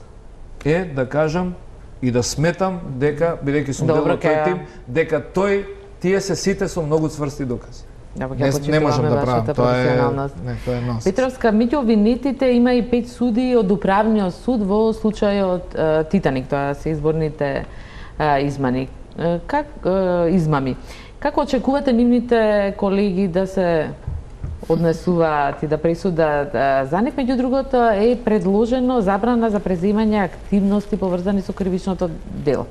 е да кажам и да сметам дека, бидејќи сум дел од тој тим, дека тие се сите со многу цврсти докази. Не можам да правам, тоа е нонсенс. Петровска, меѓу обвинетите има и 5 суди од управниот суд во случајот Титаник, тоа се изборните измами. Како очекувате нивните колеги да се однесуваат и да пресудат за нив? Меѓу другото е предложено забрана за преземање активности поврзани со кривичното дело.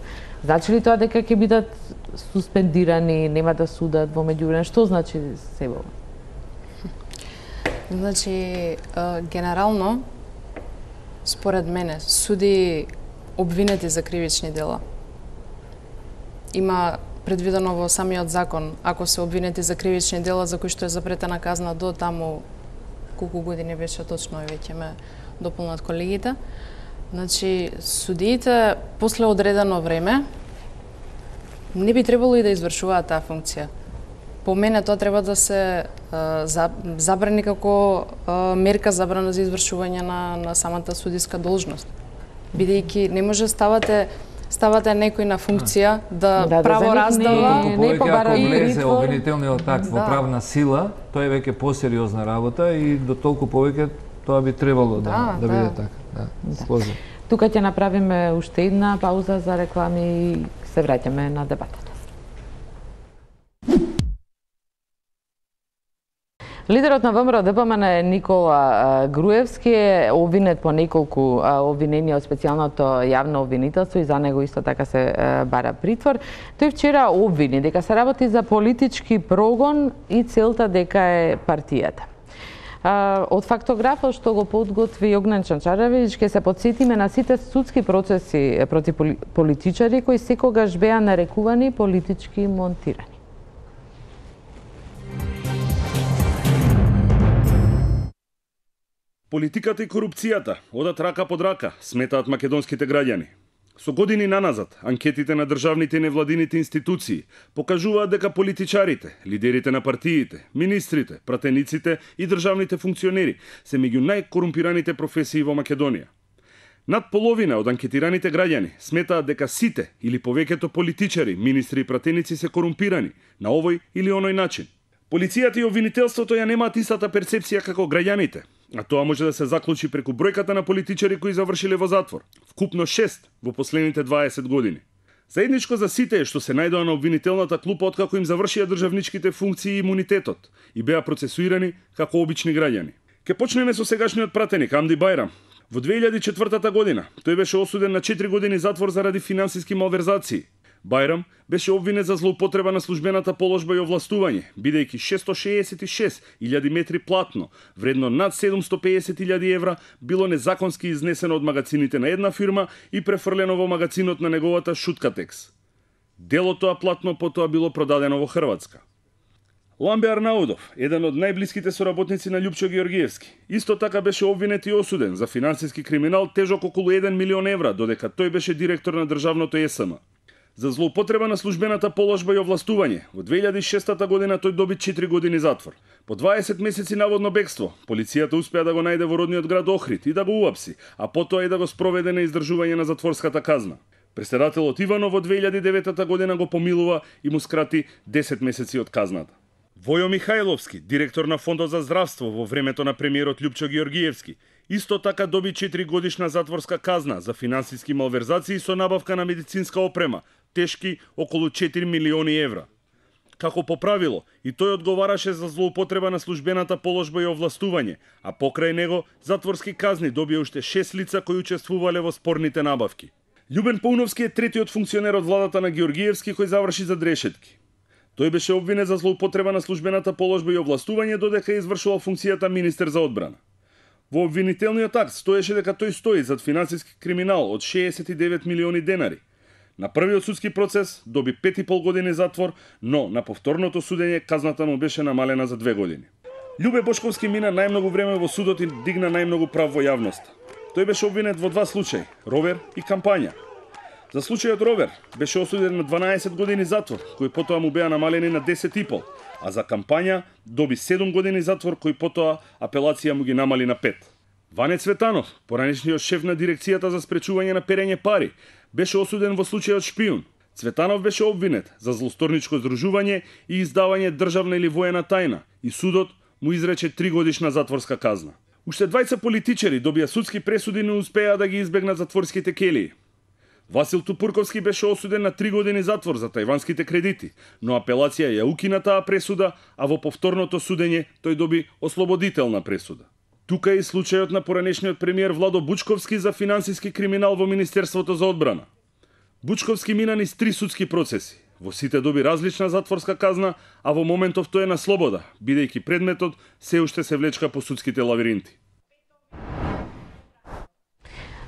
Значи ли тоа дека ќе бидат суспендирани, нема да судат во меѓувреме? Што значи себо? Значи, генерално, според мене, суди обвинети за кривични дела. Има предвидено во самиот закон, ако се обвинети за кривични дела за кои што е запретена казна до таму, колку години беше точно, веќе ме дополнат колегите. Значи, судиите после одредено време не би требало и да извршуваат таа функција. По мене тоа треба да се забрани како мерка забрана за извршување на самата судиска должност. Бидејќи не може ставате некој на функција да правораздава. Ако влезе обвинителниот акт во правна сила, тоа е веќе посериозна работа и до толку повеќе тоа би требало да биде така. Сложно. Тука ќе направиме уште една пауза за реклами и се враќаме на дебатата. Лидерот на ВМРО-ДПМН Никола Груевски е обвинет по неколку обвиненија од специјалното јавно обвинителство и за него исто така се бара притвор. Тој вчера обвини дека се работи за политички прогон и целта дека е партијата. Од фактографот што го подготви Јогнан Чанчаровиќ ќе се потсетиме на сите судски процеси против политичари кои секогаш беа нарекувани политички монтирани. Политиката и корупцијата одат рака под рака, сметаат македонските граѓани. Со години наназад, анкетите на државните и невладините институции покажуваат дека политичарите, лидерите на партиите, министрите, пратениците и државните функционери се меѓу најкорумпираните професии во Македонија. Над половина од анкетираните граѓани сметаат дека сите или повеќето политичари, министри и пратеници се корумпирани на овој или оној начин. Полицијата и обвинителството ја немаат истата перцепција како граѓаните, а тоа може да се заклучи преку бројката на политичари кои завршиле во затвор, вкупно 6 во последните 20 години. Заедничко за сите е што се најдоа на обвинителната клупа откако им завршија државничките функции и имунитетот и беа процесуирани како обични граѓани. Ке почнеме со сегашниот пратеник Амди Бајрам. Во 2004 година тој беше осуден на 4 години затвор заради финансиски малверзации. Бајрам беше обвинет за злоупотреба на службената положба и овластување, бидејќи 666.000 метри платно, вредно над 750.000 евра, било незаконски изнесено од магазините на една фирма и префрлено во магазинот на неговата Шуткатекс. Дел од тоа платно потоа било продадено во Хрватска. Ламбе Арнаудов, еден од најблиските соработници на Љупчо Георгиевски, исто така беше обвинет и осуден за финансиски криминал тежок околу 1 милион евра, додека тој беше директор на државното ЕСМ. За злоупотреба на службената положба и овластување, во 2006 година тој доби 4 години затвор. По 20 месеци наводно бегство, полицијата успеа да го најде во родниот град Охрид и да го уапси, а потоа и да го спроведе на издржување на затворската казна. Преседателот Иванов во 2009 година го помилува и му скрати 10 месеци од казната. Војо Михајловски, директор на Фондот за здравство во времето на премиерот Љупчо Георгиевски, исто така доби 4 годишна затворска казна за финансиски малверзации со набавка на медицинска опрема, тешки околу 4 милиони евра. Како по правило, и тој одговараше за злоупотреба на службената положба и овластување, а покрај него затворски казни добија уште 6 лица кои учествувале во спорните набавки. Љубен Пауновски е третиот функционер од владата на Георгиевски кој заврши за дрешетки. Тој беше обвинет за злоупотреба на службената положба и овластување додека извршувал функцијата министер за одбрана. Во обвинителниот акт стоеше дека тој стои зад финансиски криминал од 69 милиони денари. На првиот судски процес доби 5,5 години затвор, но на повторното судење казната му беше намалена за 2 години. Љубе Бошковски мина најмногу време во судот и дигна најмногу прав во јавноста. Тој беше обвинет во 2 случаи – ровер и кампања. За случајот Ровер беше осуден на 12 години затвор, кои потоа му беа намалени на 10,5, а за кампања доби 7 години затвор, кои потоа апелација му ги намали на 5. Ване Цветанов, поранешниот шеф на дирекцијата за спречување на перење пари, беше осуден во случајот Шпион. Цветанов беше обвинет за злосторничко здружување и издавање државна или воена тајна и судот му изрече 3-годишна затворска казна. Уште 20 политичари добија судски пресуди, но успеа да ги избегнат затворските келии. Васил Тупурковски беше осуден на 3 години затвор за тајванските кредити, но апелација ја укина таа пресуда, а во повторното судење тој доби ослободителна пресуда. Тука е и случајот на поранешниот премиер Владо Бучковски за финансиски криминал во Министерството за одбрана. Бучковски мина низ 3 судски процеси. Во сите доби различна затворска казна, а во моментов тој е на слобода, бидејќи предметот се уште се влечка по судските лавиринти.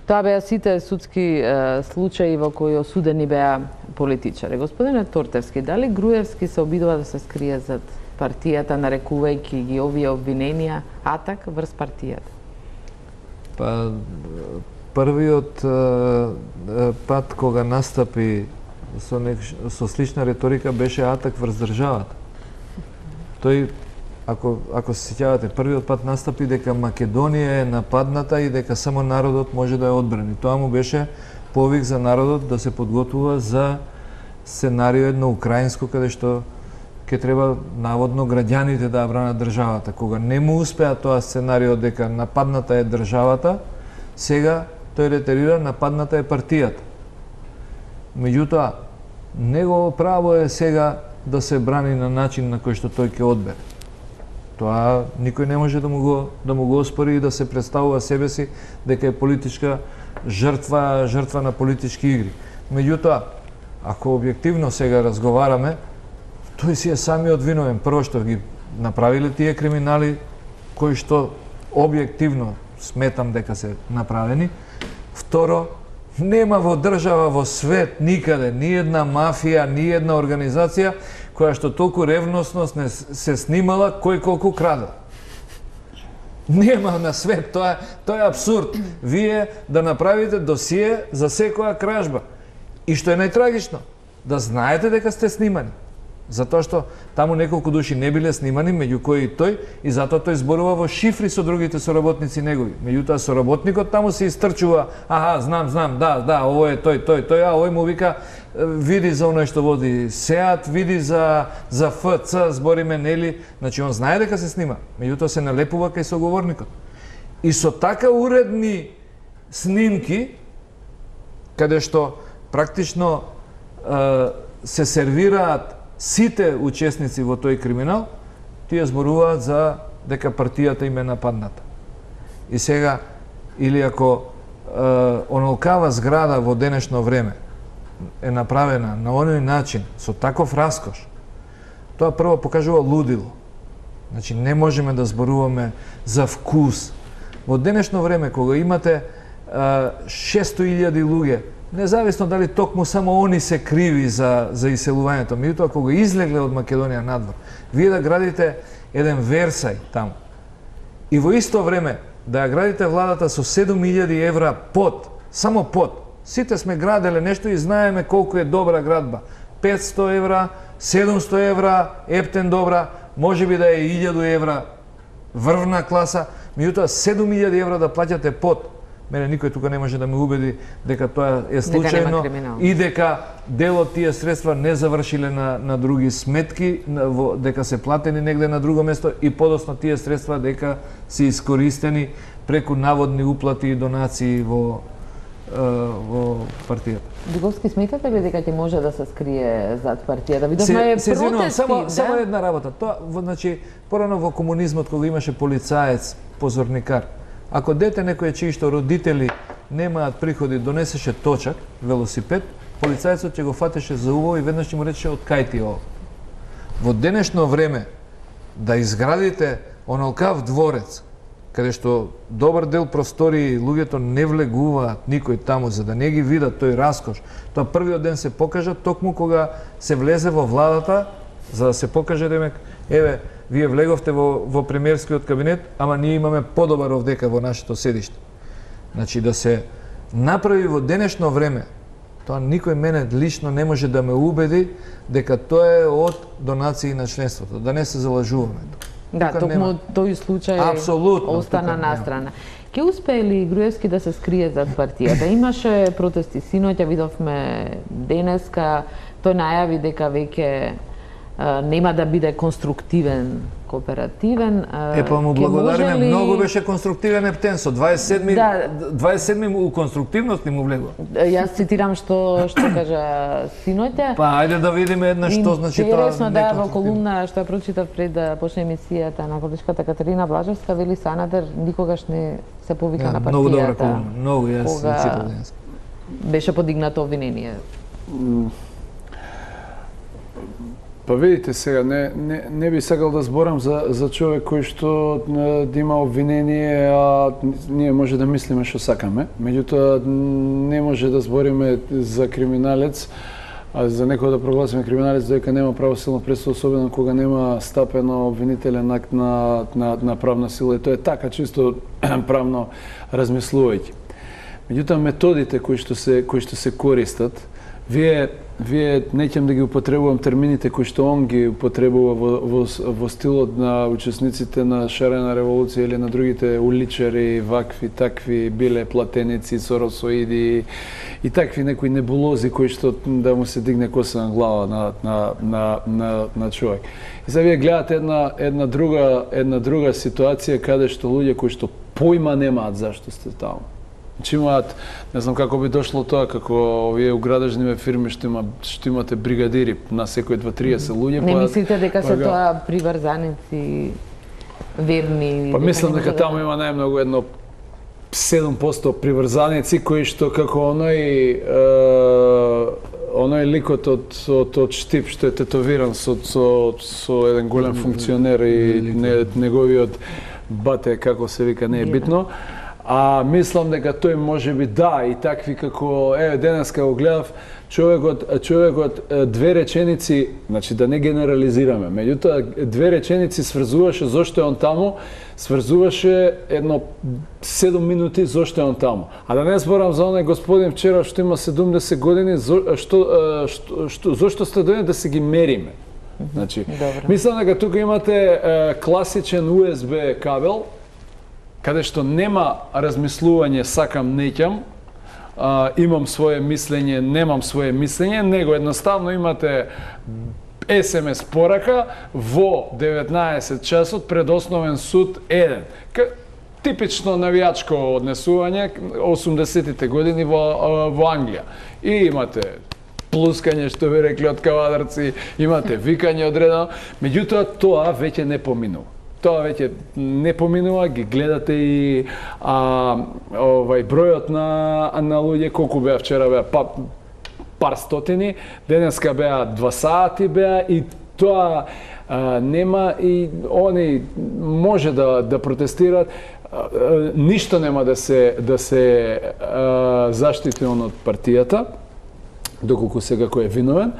Тоа беа сите судски случаи во кои осудени беа политичари. Господине Тортевски, дали Груевски се обидува да се скрие зад партијата, нарекувајќи ги овие обвиненија атак врз партијата? Па, првиот пат кога настапи со слична реторика беше атак врз државата. Тој, ако се сеќавате, првиот пат настапи дека Македонија е нападната и дека само народот може да ја одбрани. Тоа му беше повик за народот да се подготвува за сценарио едно украинско, каде што ќе треба наводно граѓаните да ја бранат државата. Кога не му успеа тоа сценарио дека нападната е државата, сега тој ретерира нападната е партијата. Меѓутоа, негово право е сега да се брани на начин на кој што тој ќе одбере. Тоа никој не може да му го оспори и да се представува себе си дека е политичка жртва на политички игри. Меѓутоа, ако објективно сега разговараме, тој си е самиот виновен. Прво што ги направиле тие криминали кои што објективно сметам дека се направени. Второ, нема во држава, во свет, никаде, ни една мафија, ни една организација која што толку ревносно се снимала кој колку краде. Нема на свет, тоа е абсурд. Вие да направите досие за секоја кражба. И што е најтрагично, да знаете дека сте снимани. Затоа што таму неколку души не биле снимани, меѓу кои и тој, и затоа тој зборува во шифри со другите соработници негови. Меѓутоа соработникот таму се истрчува, знам, да, ово е тој, а овој му вика, види за оној што води СЕАТ, види за ФЦ, збориме, нели, значи он знае дека се снима, меѓутоа се налепува кај соговорникот. И со така уредни снимки, каде што практично се сервираат сите учесници во тој криминал, тие зборуваат за дека партијата им е нападната. И сега, или ако онолкава зграда во денешно време е направена на оној начин, со таков раскош, тоа прво покажува лудило. Значи, не можеме да зборуваме за вкус. Во денешно време, кога имате 600.000 луѓе, независно дали токму само они се криви за иселувањето, меѓутоа кога излегле од Македонија надвор, вие да градите еден Версај таму и во исто време да ја градите владата со 7.000 евра само под. Сите сме граделе нешто и знаеме колку е добра градба. 500 евра, 700 евра, ептен добра, може би да е 1000 евра врвна класа, меѓутоа 7.000 евра да плаќате под. Мене никој тука не може да ме убеди дека тоа е случајно и дека дел од тие средства не завршиле на други сметки, дека се платени негде на друго место и подоцна тие средства дека се искористени преку наводни уплати и донации во партијата. Дуговски, сметате ли дека ќе може да се скрие зад партијата? Видовме протести, само една работа. Тоа, значи, порано во комунизмот кога имаше полицаец, позорникар, ако дете некој чии што родители немаат приходи, донесеше точак, велосипед, полицајцот ќе го фатеше за уво и веднаш ќе му речеше од кај ти ово. Во денешно време да изградите онолкав дворец, каде што добар дел простории луѓето не влегуваат никој таму за да не ги видат тој раскош. Тоа првиот ден се покажа токму кога се влезе во владата за да се покаже демек еве вие влеговте во премиерскиот кабинет, ама ние имаме подобар овдека во нашето седиште. Значи да се направи во денешно време Тоа никој мене лично не може да ме убеди дека тоа е од донации на членството, да не се залажуваме. Да, токму тој случај остана настрана. Ке успее ли Груевски да се скрие зад партијата? Имаше протести синоќа, видовме денеска, тој најави дека веќе нема да биде конструктивен, кооперативен. Па му благодариме, многу беше конструктивен Ептенсо, 27-ми у конструктивност ни му влегува. Јас цитирам што кажа синоќа. Па ајде да видиме една што значи тоа. Интересно да, во колумна што ја прочитав пред да почне емисијата на колешката Катерина Блажевска, вели Санадер никогаш не се повика на партијата. Многу добра колумна, многу јас цитирав денес. Беше подигнато обвинение. Па видите сега, не би сакал да зборам за човек кој што да има обвинение, а ние може да мислиме што сакаме. Меѓутоа, не може да збориме за криминалец, а за некој да прогласиме криминалец дека нема правосилна пресуда, особено кога нема стапено обвинителен акт на правна сила. И тоа е така, чисто правно размислувајќи. Меѓутоа, методите кои што се користат, вие неќам да ги употребувам термините кои што он ги употребува во стилот на учесниците на Шарена револуција или на другите уличари, вакви, такви, биле платеници, соросоиди и такви некои небулози кои што да му се дигне коса на глава на човек. И сега вие гледате една друга ситуација каде што луѓе кои што појма немаат зашто сте таму. Че имаат, не знам како би дошло тоа, како овие уградежниве фирми што имате бригадири на секој 2-30 луѓе. Не мислите дека се тоа приврзаници верни? Па мислам дека таму има најмногу едно 7% приврзаници кои што како оној ликот од Штип што е тетовиран со еден голем функционер и неговиот бате, како се вика, не е битно. А мислам дека тој може би да, и такви како, денеска го гледав, човекот две реченици, значи да не генерализираме, меѓутоа две реченици сврзуваше зошто е он таму, сврзуваше едно 7 минути зошто е он таму. А да не зборам за оној господин вчера што има 70 години, зошто сте дојдени да се ги мериме. Значи, мислам дека тука имате класичен USB кабел, каде што нема размислување сакам, неќам, имам свое мислење, немам свое мислење, него едноставно имате SMS порака во 19 часот пред основен суд 1. Типично навијачко однесување 80-тите години во Англија. И имате плускање, што ви рекли од кавадарци, имате викање одредено, меѓутоа тоа веќе не поминува. Тоа веќе не поминува, ги гледате и бројот на луѓе, колку беа вчера, беа пар стотини, денеска беа 2 сати беа и тоа нема и они може да протестираат, ништо нема да се заштити он од партијата, доколку сега кој е виновен.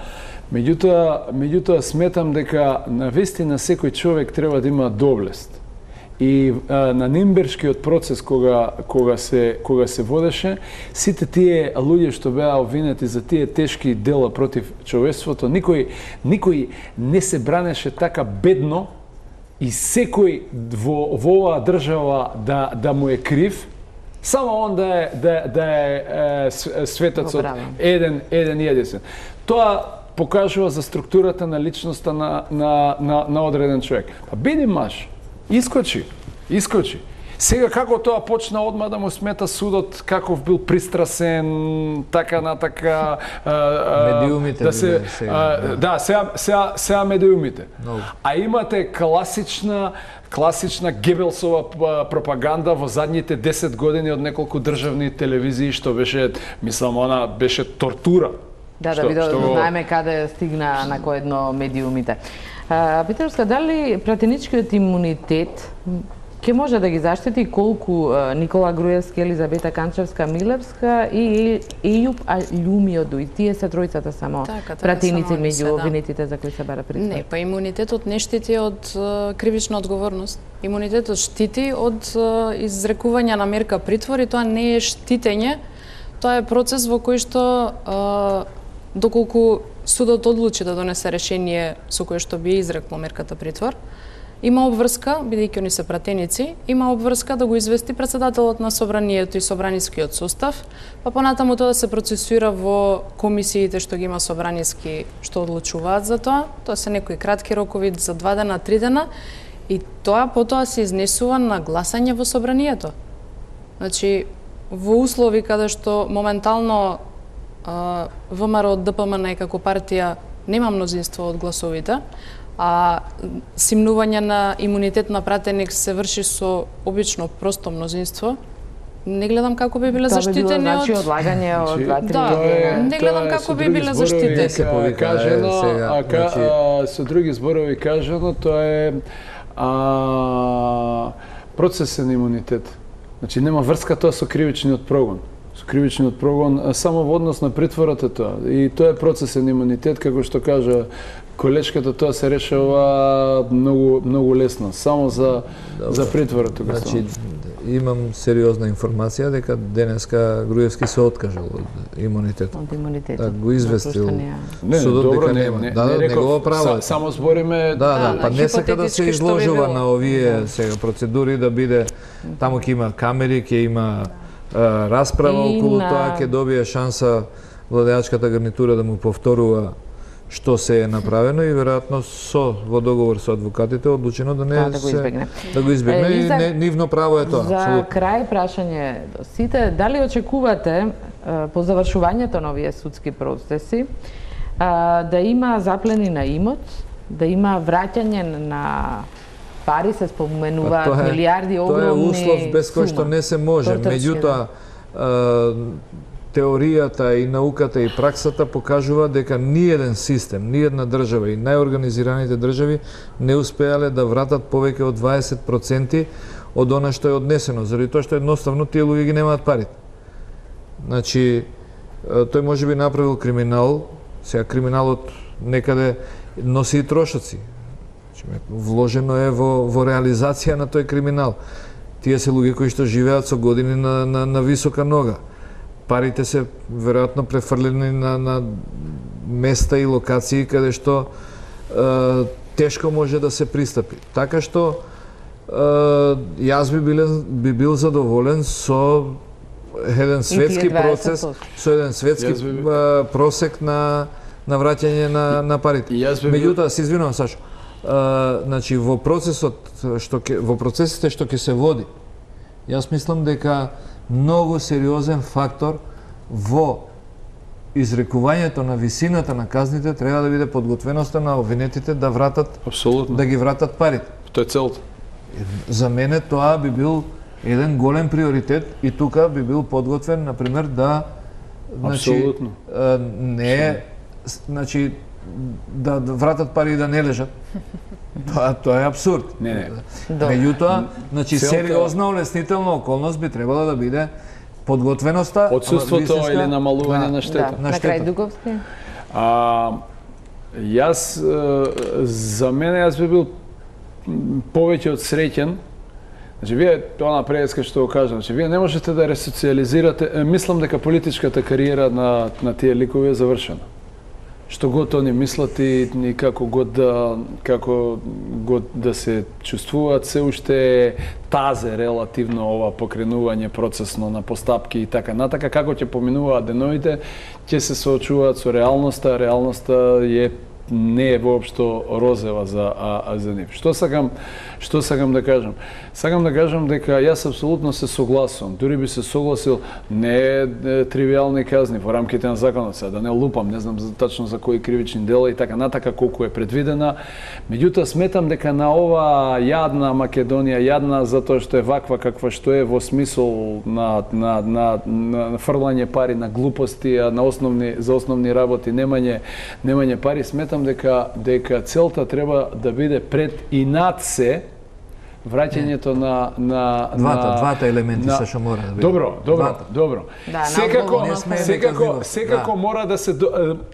Меѓутоа сметам дека навистина секој човек треба да има доблест. И на Нимбергскиот процес кога се водеше, сите тие луѓе што беа обвинети за тие тешки дела против човештвото, никој не се бранеше така бедно и секој во оваа држава да му е крив, само он да е светецот еден единствен. Тоа покажува за структурата на личноста на одреден човек. Па биди маж, искочи. Сега како тоа почна одма да му смета судот, каков бил пристрасен, така натака... Медиумите. Сега медиумите. А имате класична Гебелсова пропаганда во задните 10 години од неколку државни телевизии, што беше, мислам, она беше тортура. Да знаеме каде стигна на кој едно медиумите. Питерска, дали пратеничкиот имунитет ќе може да ги заштити колку Никола Груевски, Елизабета Канчевска-Милевска и Ејуп Алјумиоду, и тие се тројцата само пратеници меѓу обвинетите за кои се бара притвор? Не, па имунитетот не штити од кривична одговорност. Имунитетот штити од изрекување на мерка притвор и тоа не е штитење, Тоа е процес во кој што доколку судот одлучи да донесе решение со кое што би изрекло мерката притвор, има обврска, бидејќи они се пратеници, има обврска да го извести председателот на собранието и собранискиот состав, па понатаму тоа да се процесуира во комисиите што ги има собраниски што одлучуваат за тоа. Тоа се некои кратки рокови за 2 дена, 3 дена и тоа потоа се изнесува на гласање во собранието. Значи, во услови каде што моментално ВМРО ДПМН како партија нема мнозинство од гласовите, а симнување на имунитет на пратеник се врши со обично просто мнозинство, не гледам како би биле заштитени од... Тоа би било одлагање од 2-3 дена. Не гледам како би биле заштитени. Со други зборови кажано, тоа е процесен имунитет. Значи нема врска тоа со кривичниот прогон. Со кривичниот прогон само во однос на притворот е тоа. И тоа е процесен имунитет, како што кажа колечката, тоа се решава многу лесно, само за притворот. Значи, имам сериозна информација дека денеска Груевски се откажал од имунитет. Од имунитетот. Да го известил судот дека нема. Негово право. Само збориме... Па не сака да се изложува на овие сега процедури, да биде, таму ќе има камери, ќе има расправа околу тоа, ќе добие шанса владеачката гарнитура да му повторува што се е направено и веројатно во договор со адвокатите одлучено да не да го избегне и нивно право е тоа. За крај прашање до сите, дали очекувате по завршувањето на овие судски процеси да има заплени на имот, да има враќање на пари, се споменуваат милиарди, огромни сума. Тоа е услов без кој што не се може. Меѓутоа, теоријата и науката и праксата покажува дека ниеден систем, ниедна држава и најорганизираните држави не успеале да вратат повеќе од 20% од она што е однесено, заради тоа што едноставно тие луѓе ги немаат парите. Значи, тој може би направил криминал, сега криминалот некаде носи и трошоци. Вложено е во реализација на тој криминал. Тие се луѓе кои што живеат со години на висока нога. Парите се веројатно префрлени на места и локации каде што тешко може да се пристапи. Така што јас би бил задоволен со еден светски процес, со еден светски просек на враќање на парите. Меѓутоа, се извинувам, Сашо, значи во процесите што ќе се води, јас мислам дека многу сериозен фактор во изрекувањето на висината на казните треба да биде подготвеноста на обвинетите да вратат, да ги вратат парите. Тоа е целта. За мене тоа би бил еден голем приоритет и тука би бил подготвен, например, да не е, значи, да вратат пари и да не лежат. Тоа е абсурд. Меѓутоа, значи сериозна олеснителна околност би требало да биде подготвеноста, отсутството или намалување на штета. На крај Дуковски. За мене јас би бил повеќе од среќен. Значи, вие тоа напредска што го кажам, значи, вие не можете да ресоциализирате, мислам дека политичката кариера на тие ликови е завршена. Што год они мислат и како год да се чувствуваат, се уште тазе релативно ова покренување процесно на постапки и така натака, како ќе поминуваат деновите, ќе се соочуваат со реалноста, реалноста не е воопшто розева за нив. Што сакам да кажам? Сакам да кажам дека јас апсолутно се согласувам. Дури би се согласил, не е тривијални казни во рамките на законот, сега да не лупам, не знам тачно за кои кривични дела и така натака колку е предвидена. Меѓутоа сметам дека на ова јадна Македонија, јадна затоа што е ваква каква што е во смисол на фрлање пари на глупости, а за основни работи немање пари, сметам дека целта треба да биде пред и над се враќањето на двата елементи Сашо мора да биде. Добро. Секако мора да се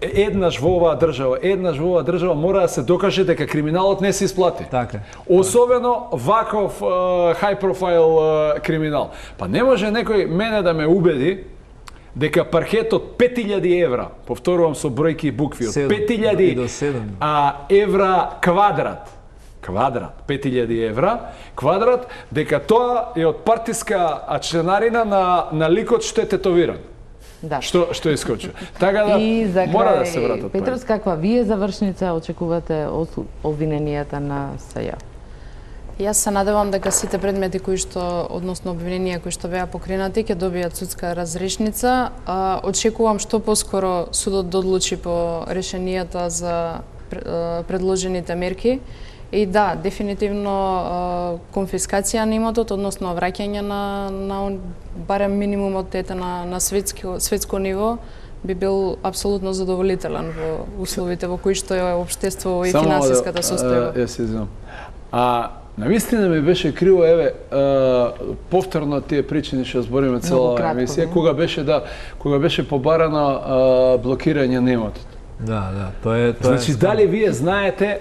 еднаш во оваа држава мора да се докаже дека криминалот не се исплати. Така. Особено ваков high profile криминал. Па не може некој мене да ме убеди дека паркетот 5000 евра, повторувам со бројки и букви, од 5000 евра квадрат, 5000 евра квадрат, дека тоа е од партиска членарина на ликот што е тетовиран. Да. Што искочи. Така да мора да се вратат. Петрос, каква вие завршница очекувате од обвиненијата на СЈ? Јас се надевам дека сите предмети кои што, односно обвиненија кои што беа покренати, ќе добијат судска разрешница. Очекувам што поскоро судот да одлучи по решенијата за предложените мерки. И да, дефинитивно конфискација на имотот, односно враќање на барем минимумот на светско ниво, би бил апсолутно задоволителен во условите во кои што е општество и финансиската состојба. Јас се знам. Навистина ми беше криво, повторно тие причини што збориме цела емисија, кога беше побарано блокирање на имотот. Да, тоа е. Значи, дали вие знаете,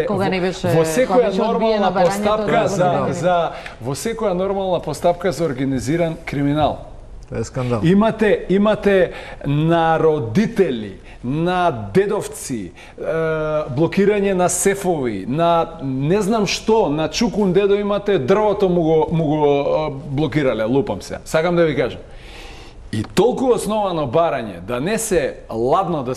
кога не беше во секоја нормална постапка во секоја нормална постапка за организиран криминал. Тоа е скандал. Имате на родители, на дедовци, блокирање на сефови, на не знам што, на чукун дедо имате, дрвото му го блокирале, лупам се. Сакам да ви кажам. И толку основано барање, да не се ладно да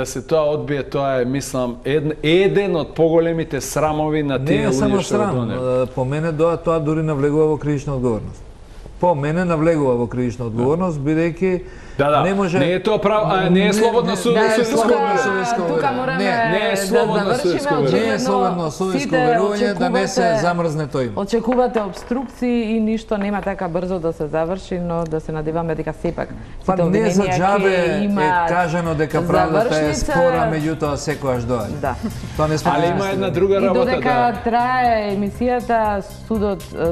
се тоа одбие, тоа е, мислам, еден од поголемите срамови на тие луѓе што го донеле. Не е само срам, по мене тоа дури навлегува во кривична одговорност. По мене навлегува во кривична одговорност, бидејќи не може... Не е тоа право, не е слободно судиско верување. Тука мораме да завршиме. Не е слободно судиско верување да не се замрзне тој имот. Очекувате обструкции и ништо нема така брзо да се заврши, но да се надеваме дека сепак сите не за џабе е кажано дека правдата е спора, меѓутоа секогаш доаѓа. Да. Тоа не Але има една друга работа. И додека трае емисијата,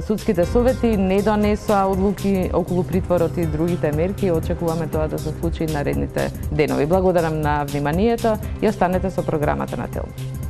судските совети не донесоа одлуки околу притворот и другите мерки, очекуваме тоа да се случи наредните денови. Благодарам на вниманието и останете со програмата на Телма.